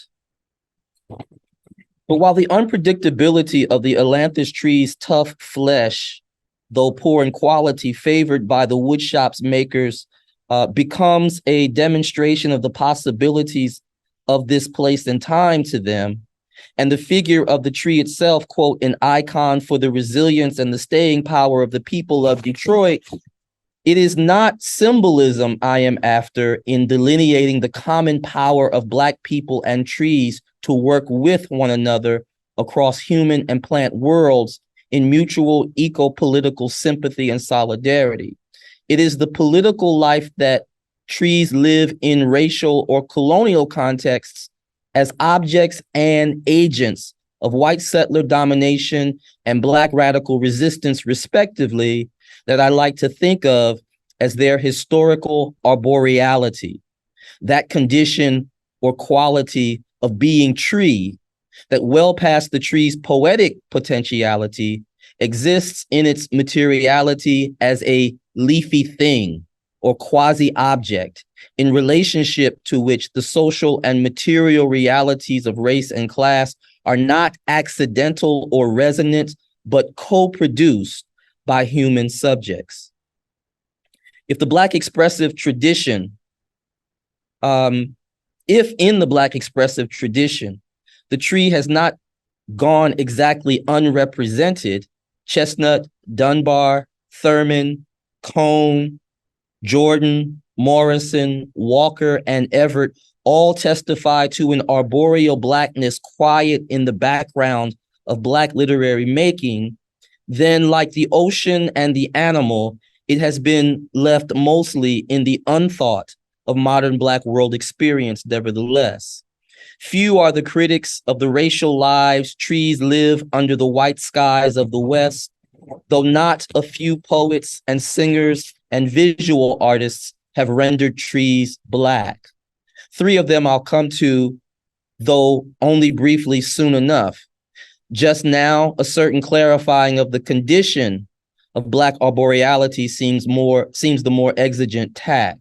But while the unpredictability of the Atlantis tree's tough flesh, though poor in quality, favored by the woodshop's makers, becomes a demonstration of the possibilities of this place and time to them, and the figure of the tree itself, quote, an icon for the resilience and the staying power of the people of Detroit, it is not symbolism I am after in delineating the common power of Black people and trees to work with one another across human and plant worlds in mutual eco-political sympathy and solidarity. It is the political life that trees live in racial or colonial contexts as objects and agents of white settler domination and Black radical resistance, respectively, that I like to think of as their historical arboreality, that condition or quality of being tree that well past the tree's poetic potentiality exists in its materiality as a leafy thing or quasi-object in relationship to which the social and material realities of race and class are not accidental or resonant, but co-produced by human subjects. If the Black expressive tradition, if in the Black expressive tradition, the tree has not gone exactly unrepresented, Chestnut, Dunbar, Thurman, Cone, Jordan, Morrison, Walker, and Everett all testify to an arboreal Blackness quiet in the background of Black literary making, then like the ocean and the animal, it has been left mostly in the unthought of modern Black world experience, nevertheless. Few are the critics of the racial lives trees live under the white skies of the West, though not a few poets and singers and visual artists have rendered trees Black. 3 of them I'll come to, though only briefly soon enough. Just now, a certain clarifying of the condition of Black arboreality seems the more exigent tack.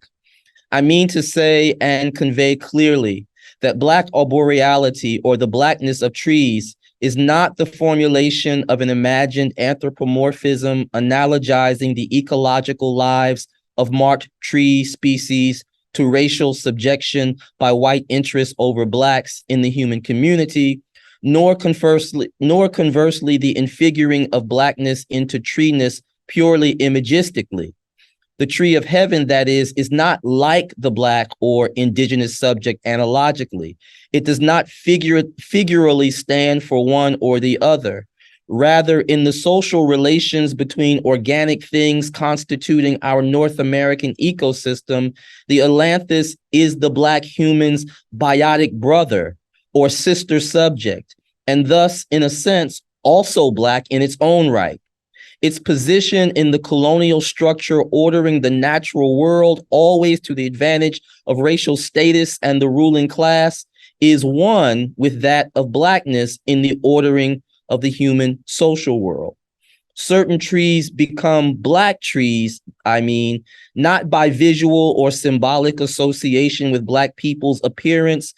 I mean to say and convey clearly that Black arboreality, or the Blackness of trees, is not the formulation of an imagined anthropomorphism analogizing the ecological lives of marked tree species to racial subjection by white interests over Blacks in the human community, nor conversely the infiguring of Blackness into treeness purely imagistically. The tree of heaven, that is not like the Black or indigenous subject analogically. It does not figurally stand for one or the other. Rather, in the social relations between organic things constituting our North American ecosystem, the ailanthus is the Black human's biotic brother or sister subject, and thus, in a sense, also Black in its own right. Its position in the colonial structure ordering the natural world always to the advantage of racial status and the ruling class is one with that of Blackness in the ordering of the human social world. Certain trees become Black trees, not by visual or symbolic association with Black people's appearance,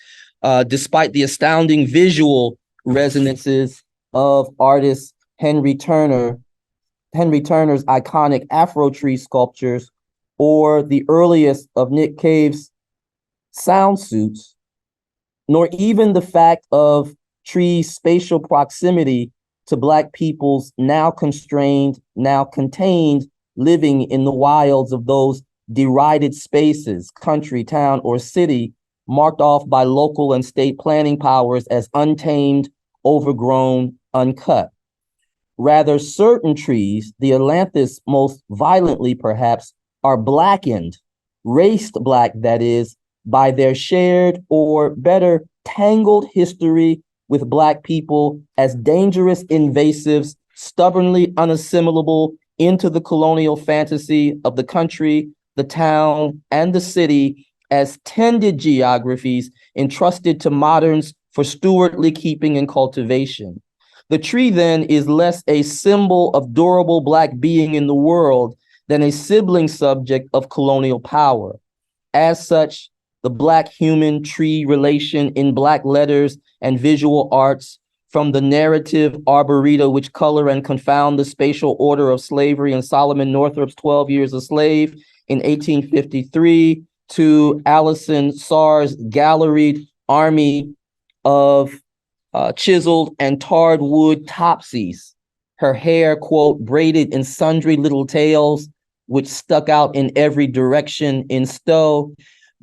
despite the astounding visual resonances of artist Henry Turner's iconic Afro tree sculptures, or the earliest of Nick Cave's sound suits, nor even the fact of trees' spatial proximity to Black people's now constrained, now contained living in the wilds of those derided spaces, country, town, or city, marked off by local and state planning powers as untamed, overgrown, uncut. Rather, certain trees, the ailanthus most violently perhaps, are blackened, raced Black, that is, by their shared, or better, tangled history with Black people as dangerous invasives, stubbornly unassimilable into the colonial fantasy of the country, the town, and the city as tended geographies entrusted to moderns for stewardly keeping and cultivation. The tree then is less a symbol of durable Black being in the world than a sibling subject of colonial power. As such, the Black human tree relation in Black letters and visual arts, from the narrative arboreta which color and confound the spatial order of slavery in Solomon Northrop's 12 Years a Slave in 1853, to Alison Saar's galleried army of chiseled and tarred wood topsies, her hair, quote, braided in sundry little tails, which stuck out in every direction in stow,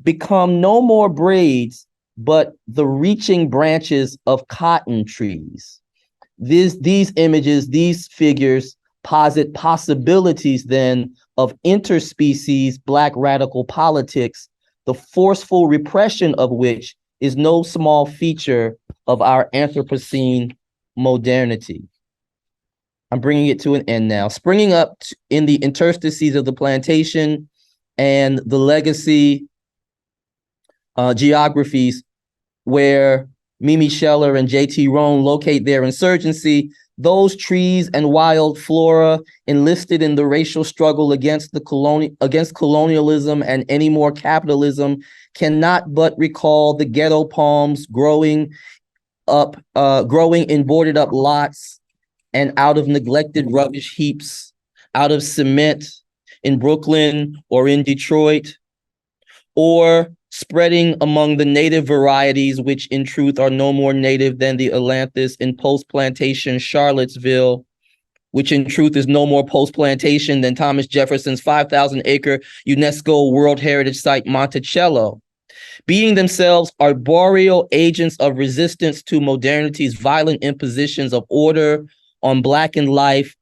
become no more braids, but the reaching branches of cotton trees. These images, these figures posit possibilities then of interspecies Black radical politics, the forceful repression of which is no small feature of our Anthropocene modernity. I'm bringing it to an end now. Springing up in the interstices of the plantation and the legacy geographies where Mimi Scheller and J.T. Roane locate their insurgency, those trees and wild flora enlisted in the racial struggle against colonialism and any more capitalism cannot but recall the ghetto palms growing in boarded up lots and out of neglected rubbish heaps, out of cement in Brooklyn or in Detroit, or spreading among the native varieties, which in truth are no more native than the ailanthus in post-plantation Charlottesville, which in truth is no more post-plantation than Thomas Jefferson's 5,000-acre UNESCO World Heritage Site Monticello. Being themselves arboreal agents of resistance to modernity's violent impositions of order on Blackened life,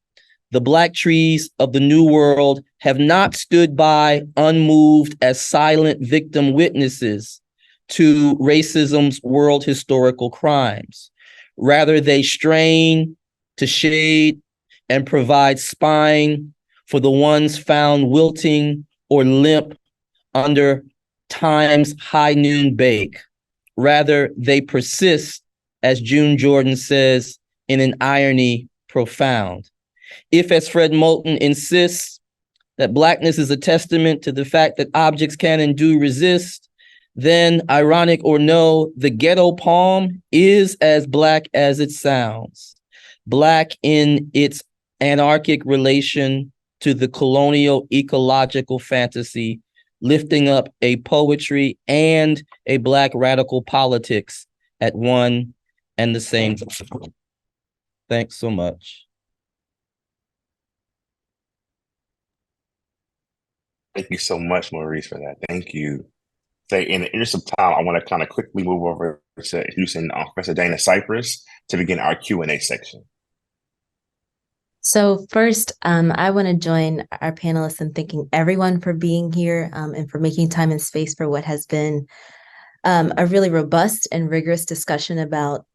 The Black trees of the New World have not stood by unmoved as silent victim witnesses to racism's world historical crimes. Rather, they strain to shade and provide spine for the ones found wilting or limp under time's high noon bake. Rather, they persist, as June Jordan says, in an irony profound. If, as Fred Moulton insists, that Blackness is a testament to the fact that objects can and do resist, then, ironic or no, the ghetto poem is as Black as it sounds. Black in its anarchic relation to the colonial ecological fantasy, lifting up a poetry and a Black radical politics at one and the same time. Thanks so much. Thank you so much, Maurice, for that. Thank you. Say, in the interest of time, I want to kind of quickly move over to introducing Professor Dana Cypress to begin our Q&A section. So first, I want to join our panelists in thanking everyone for being here and for making time and space for what has been a really robust and rigorous discussion about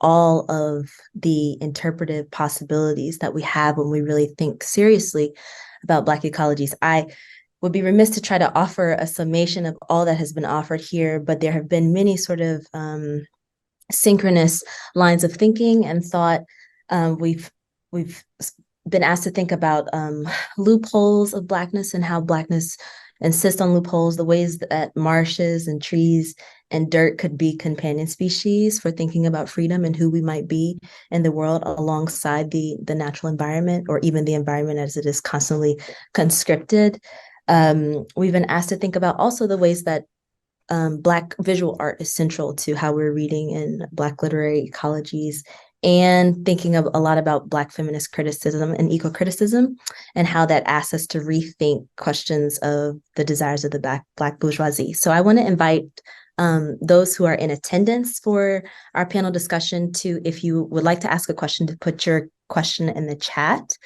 all of the interpretive possibilities that we have when we really think seriously about Black ecologies. I would be remiss to try to offer a summation of all that has been offered here, but there have been many sort of synchronous lines of thinking and thought. We've been asked to think about loopholes of Blackness and how Blackness insists on loopholes, the ways that marshes and trees and dirt could be companion species for thinking about freedom and who we might be in the world alongside the natural environment, or even the environment as it is constantly conscripted. We've been asked to think about also the ways that Black visual art is central to how we're reading in Black literary ecologies, and thinking of a lot about Black feminist criticism and eco-criticism, and how that asks us to rethink questions of the desires of the Black bourgeoisie. So I want to invite those who are in attendance for our panel discussion to, if you would like to ask a question, to put your question in the chat.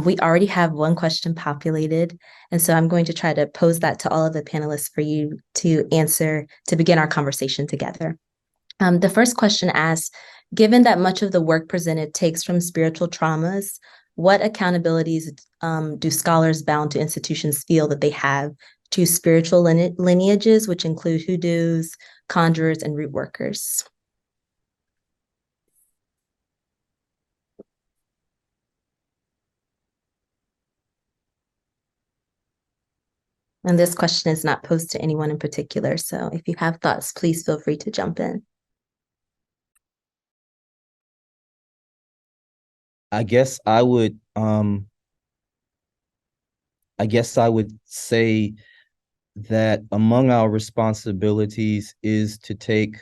We already have one question populated, and so I'm going to try to pose that to all of the panelists for you to answer to begin our conversation together. The first question asks, given that much of the work presented takes from spiritual traumas, what accountabilities do scholars bound to institutions feel that they have to spiritual lineages, which include hoodoos, conjurers, and root workers? And this question is not posed to anyone in particular, so if you have thoughts, please feel free to jump in. I guess I would say that among our responsibilities is to take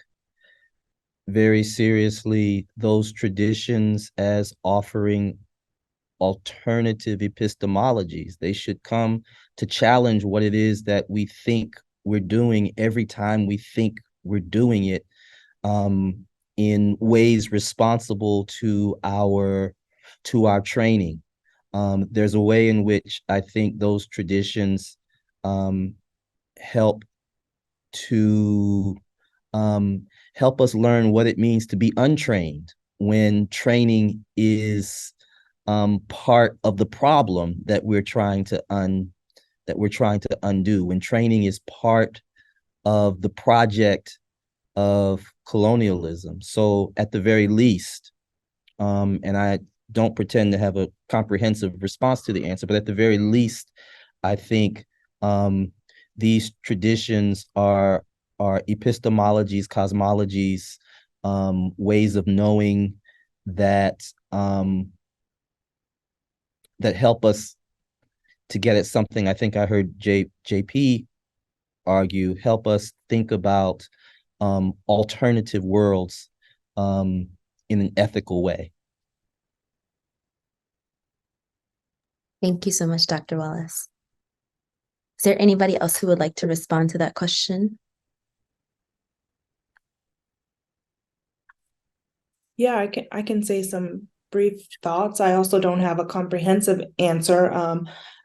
very seriously those traditions as offering alternative epistemologies. They should come to challenge what it is that we think we're doing every time we think we're doing it, in ways responsible to our training. There's a way in which I think those traditions help us learn what it means to be untrained, when training is part of the problem that we're trying to undo, when training is part of the project of colonialism. So at the very least, and I don't pretend to have a comprehensive response to the answer, but at the very least, I think these traditions are epistemologies, cosmologies, ways of knowing that that help us to get at something I think I heard JP argue, help us think about alternative worlds in an ethical way. Thank you so much, Dr. Wallace. Is there anybody else who would like to respond to that question? Yeah, I can say some brief thoughts. I also don't have a comprehensive answer.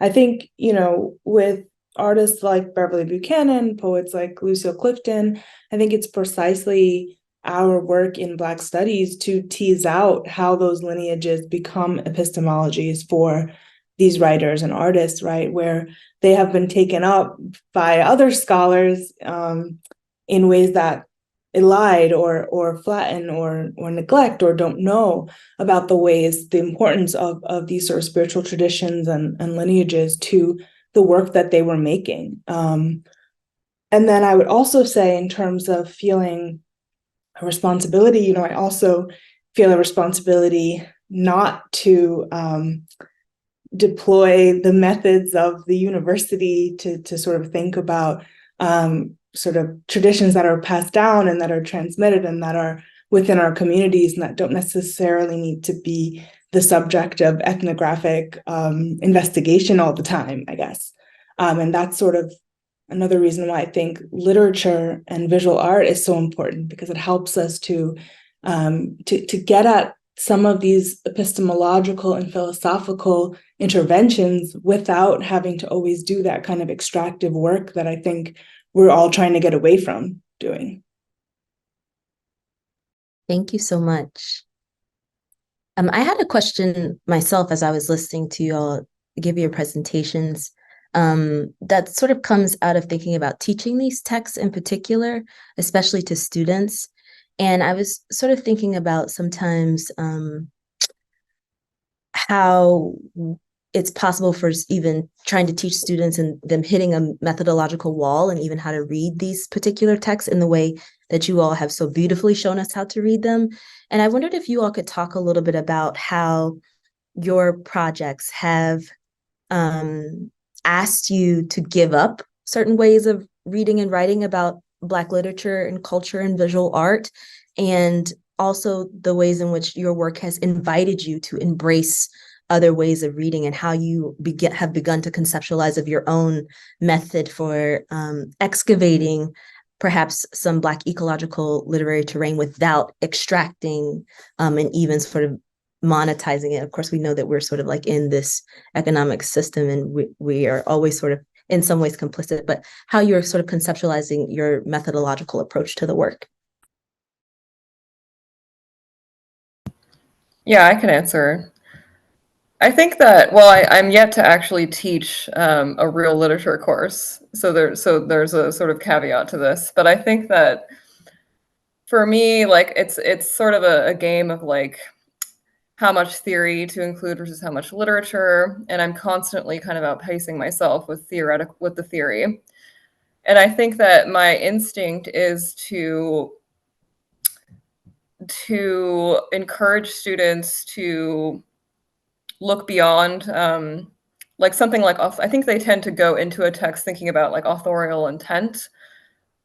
I think, you know, with artists like Beverly Buchanan, poets like Lucille Clifton, I think it's precisely our work in Black studies to tease out how those lineages become epistemologies for these writers and artists, right? Where they have been taken up by other scholars in ways that elide or flatten or neglect or don't know about the importance of these sort of spiritual traditions and lineages to the work that they were making. And then I would also say, in terms of feeling a responsibility, you know, I also feel a responsibility not to deploy the methods of the university to sort of think about sort of traditions that are passed down and that are transmitted and that are within our communities and that don't necessarily need to be the subject of ethnographic investigation all the time, I guess. And that's sort of another reason why I think literature and visual art is so important, because it helps us to get at some of these epistemological and philosophical interventions without having to always do that kind of extractive work that I think we're all trying to get away from doing. Thank you so much. I had a question myself as I was listening to you all give your presentations that sort of comes out of thinking about teaching these texts in particular, especially to students. And I was sort of thinking about sometimes how it's possible for even trying to teach students and them hitting a methodological wall, and even how to read these particular texts in the way that you all have so beautifully shown us how to read them. And I wondered if you all could talk a little bit about how your projects have asked you to give up certain ways of reading and writing about Black literature and culture and visual art, and also the ways in which your work has invited you to embrace other ways of reading, and how you have begun to conceptualize of your own method for excavating perhaps some Black ecological literary terrain without extracting and even sort of monetizing it. Of course, we know that we're sort of like in this economic system, and we are always sort of in some ways complicit, but how you're sort of conceptualizing your methodological approach to the work. Yeah, I can answer. I think that, well, I'm yet to actually teach a real literature course, so there's a sort of caveat to this. But I think that for me, like it's sort of a game of like how much theory to include versus how much literature, and I'm constantly kind of outpacing myself with the theory. And I think that my instinct is to encourage students to look beyond, like something like, I think they tend to go into a text thinking about like authorial intent,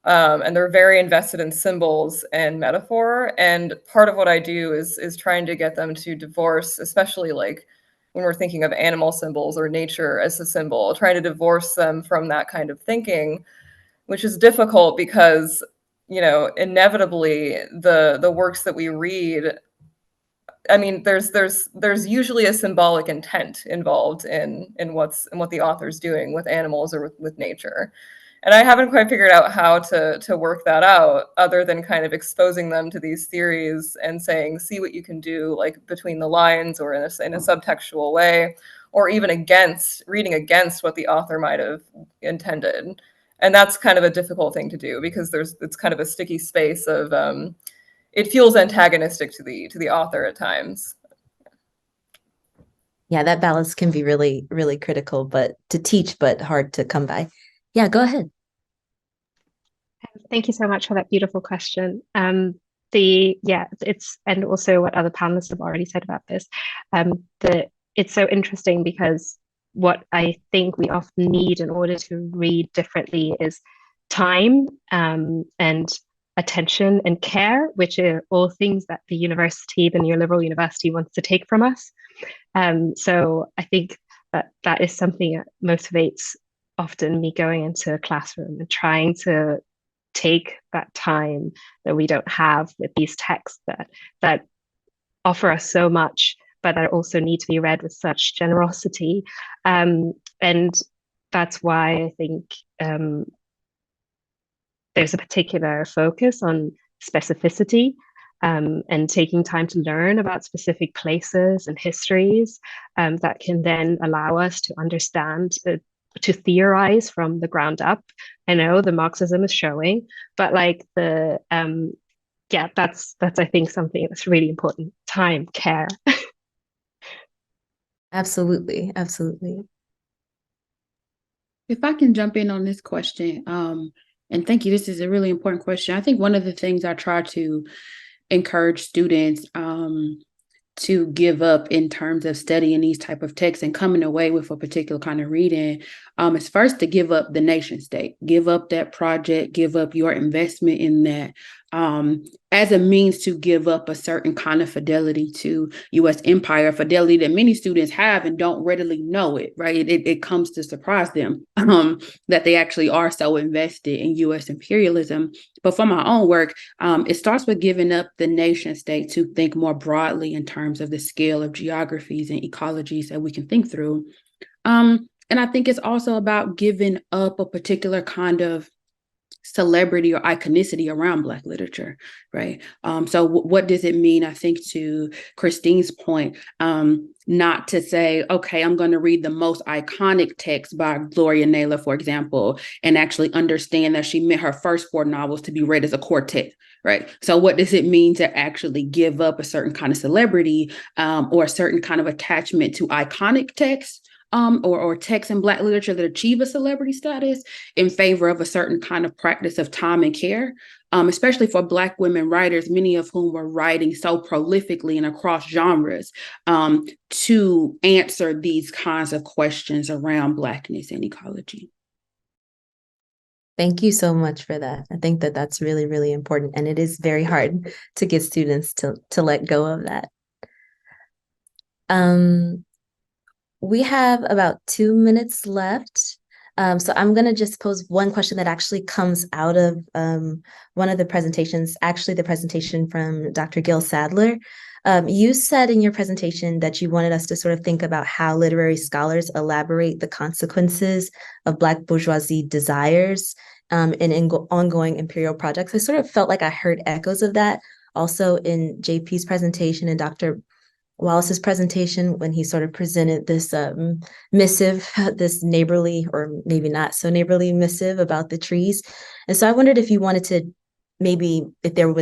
and they're very invested in symbols and metaphor. And part of what I do is trying to get them to divorce, especially like when we're thinking of animal symbols or nature as a symbol, trying to divorce them from that kind of thinking, which is difficult because, you know, inevitably the works that we read, I mean, there's usually a symbolic intent involved in what the author's doing with animals or with nature. And I haven't quite figured out how to work that out, other than kind of exposing them to these theories and saying, see what you can do, like between the lines or in a subtextual way, or even reading against what the author might have intended. And that's kind of a difficult thing to do, because it's kind of a sticky space of it feels antagonistic to the author at times. Yeah, that balance can be really, really critical, but to teach, but hard to come by. Yeah, go ahead. Thank you so much for that beautiful question. It's, and also what other panelists have already said about this, it's so interesting, because what I think we often need in order to read differently is time and attention and care, which are all things that the university, the neoliberal university, wants to take from us. So I think that is something that motivates often me going into a classroom and trying to take that time that we don't have with these texts that offer us so much, but that also need to be read with such generosity. And that's why I think there's a particular focus on specificity and taking time to learn about specific places and histories that can then allow us to understand, to theorize from the ground up. I know the Marxism is showing, but like yeah, that's I think something that's really important. Time, care. Absolutely, absolutely. If I can jump in on this question, and thank you, this is a really important question. I think one of the things I try to encourage students to give up in terms of studying these type of texts and coming away with a particular kind of reading is first to give up the nation state, give up that project, give up your investment in that as a means to give up a certain kind of fidelity to U.S. empire, fidelity that many students have and don't readily know it, right? It comes to surprise them that they actually are so invested in U.S. imperialism. But for my own work, it starts with giving up the nation state to think more broadly in terms of the scale of geographies and ecologies that we can think through. And I think it's also about giving up a particular kind of celebrity or iconicity around Black literature, right? So what does it mean, I think, to Christine's point, not to say, okay, I'm going to read the most iconic text by Gloria Naylor, for example, and actually understand that she meant her first 4 novels to be read as a quartet, right? So what does it mean to actually give up a certain kind of celebrity or a certain kind of attachment to iconic texts? Or texts in Black literature that achieve a celebrity status in favor of a certain kind of practice of time and care, especially for Black women writers, many of whom were writing so prolifically and across genres to answer these kinds of questions around Blackness and ecology. Thank you so much for that. I think that that's really, really important. And it is very hard to get students to let go of that. We have about 2 minutes left. So I'm going to just pose one question that actually comes out of one of the presentations, actually the presentation from Dr. Gill-Sadler. You said in your presentation that you wanted us to sort of think about how literary scholars elaborate the consequences of Black bourgeoisie desires in ongoing imperial projects. I sort of felt like I heard echoes of that also in JP's presentation and Dr. Wallace's presentation when he sort of presented this missive, this neighborly or maybe not so neighborly missive about the trees. And so I wondered if you wanted to maybe, if there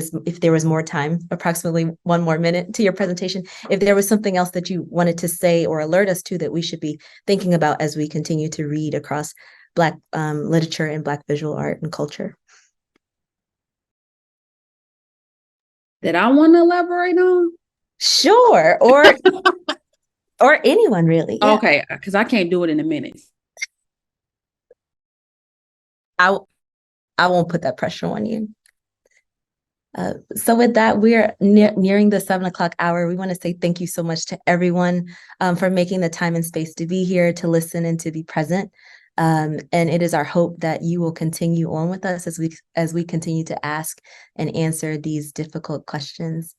was more time, approximately 1 more minute to your presentation, if there was something else that you wanted to say or alert us to that we should be thinking about as we continue to read across Black literature and Black visual art and culture. That I want to elaborate on? Sure, or anyone really. Yeah. Okay, because I can't do it in a minute. I won't put that pressure on you. So with that, we're nearing the 7 o'clock hour. We want to say thank you so much to everyone for making the time and space to be here, to listen and to be present. And it is our hope that you will continue on with us as we continue to ask and answer these difficult questions.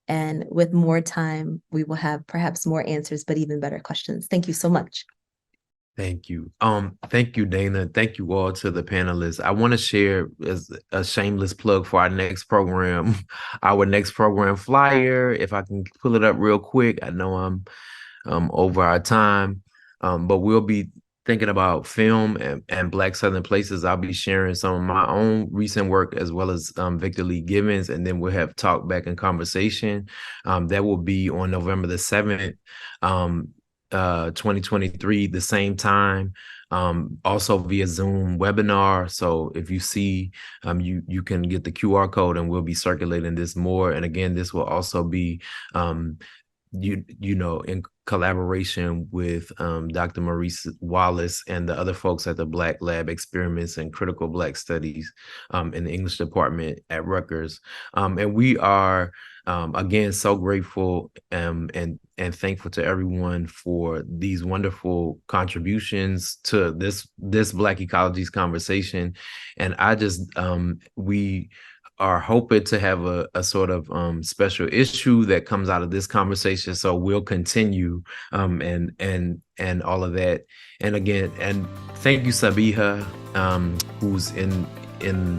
And with more time, we will have perhaps more answers, but even better questions. Thank you so much. Thank you. Thank you, Dana. Thank you all to the panelists. I want to share as a shameless plug for our next program, flyer. If I can pull it up real quick. I know I'm over our time, but we'll be thinking about film and Black Southern places. I'll be sharing some of my own recent work as well as Victor Lee Gibbons, and then we'll have talk back and conversation. That will be on November the 7th, 2023, the same time, also via Zoom webinar. So if you see, you can get the QR code and we'll be circulating this more. And again, this will also be, in collaboration with Dr. Maurice Wallace and the other folks at the Black Lab Experiments and Critical Black Studies in the English department at Rutgers. And we are, again, so grateful and thankful to everyone for these wonderful contributions to this Black Ecologies conversation. And I just, we are hoping to have a sort of special issue that comes out of this conversation. So we'll continue and all of that. And again, and thank you, Sabiha, who's in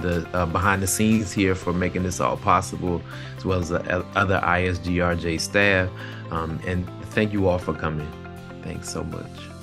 the behind the scenes here for making this all possible, as well as the other ISGRJ staff. And thank you all for coming. Thanks so much.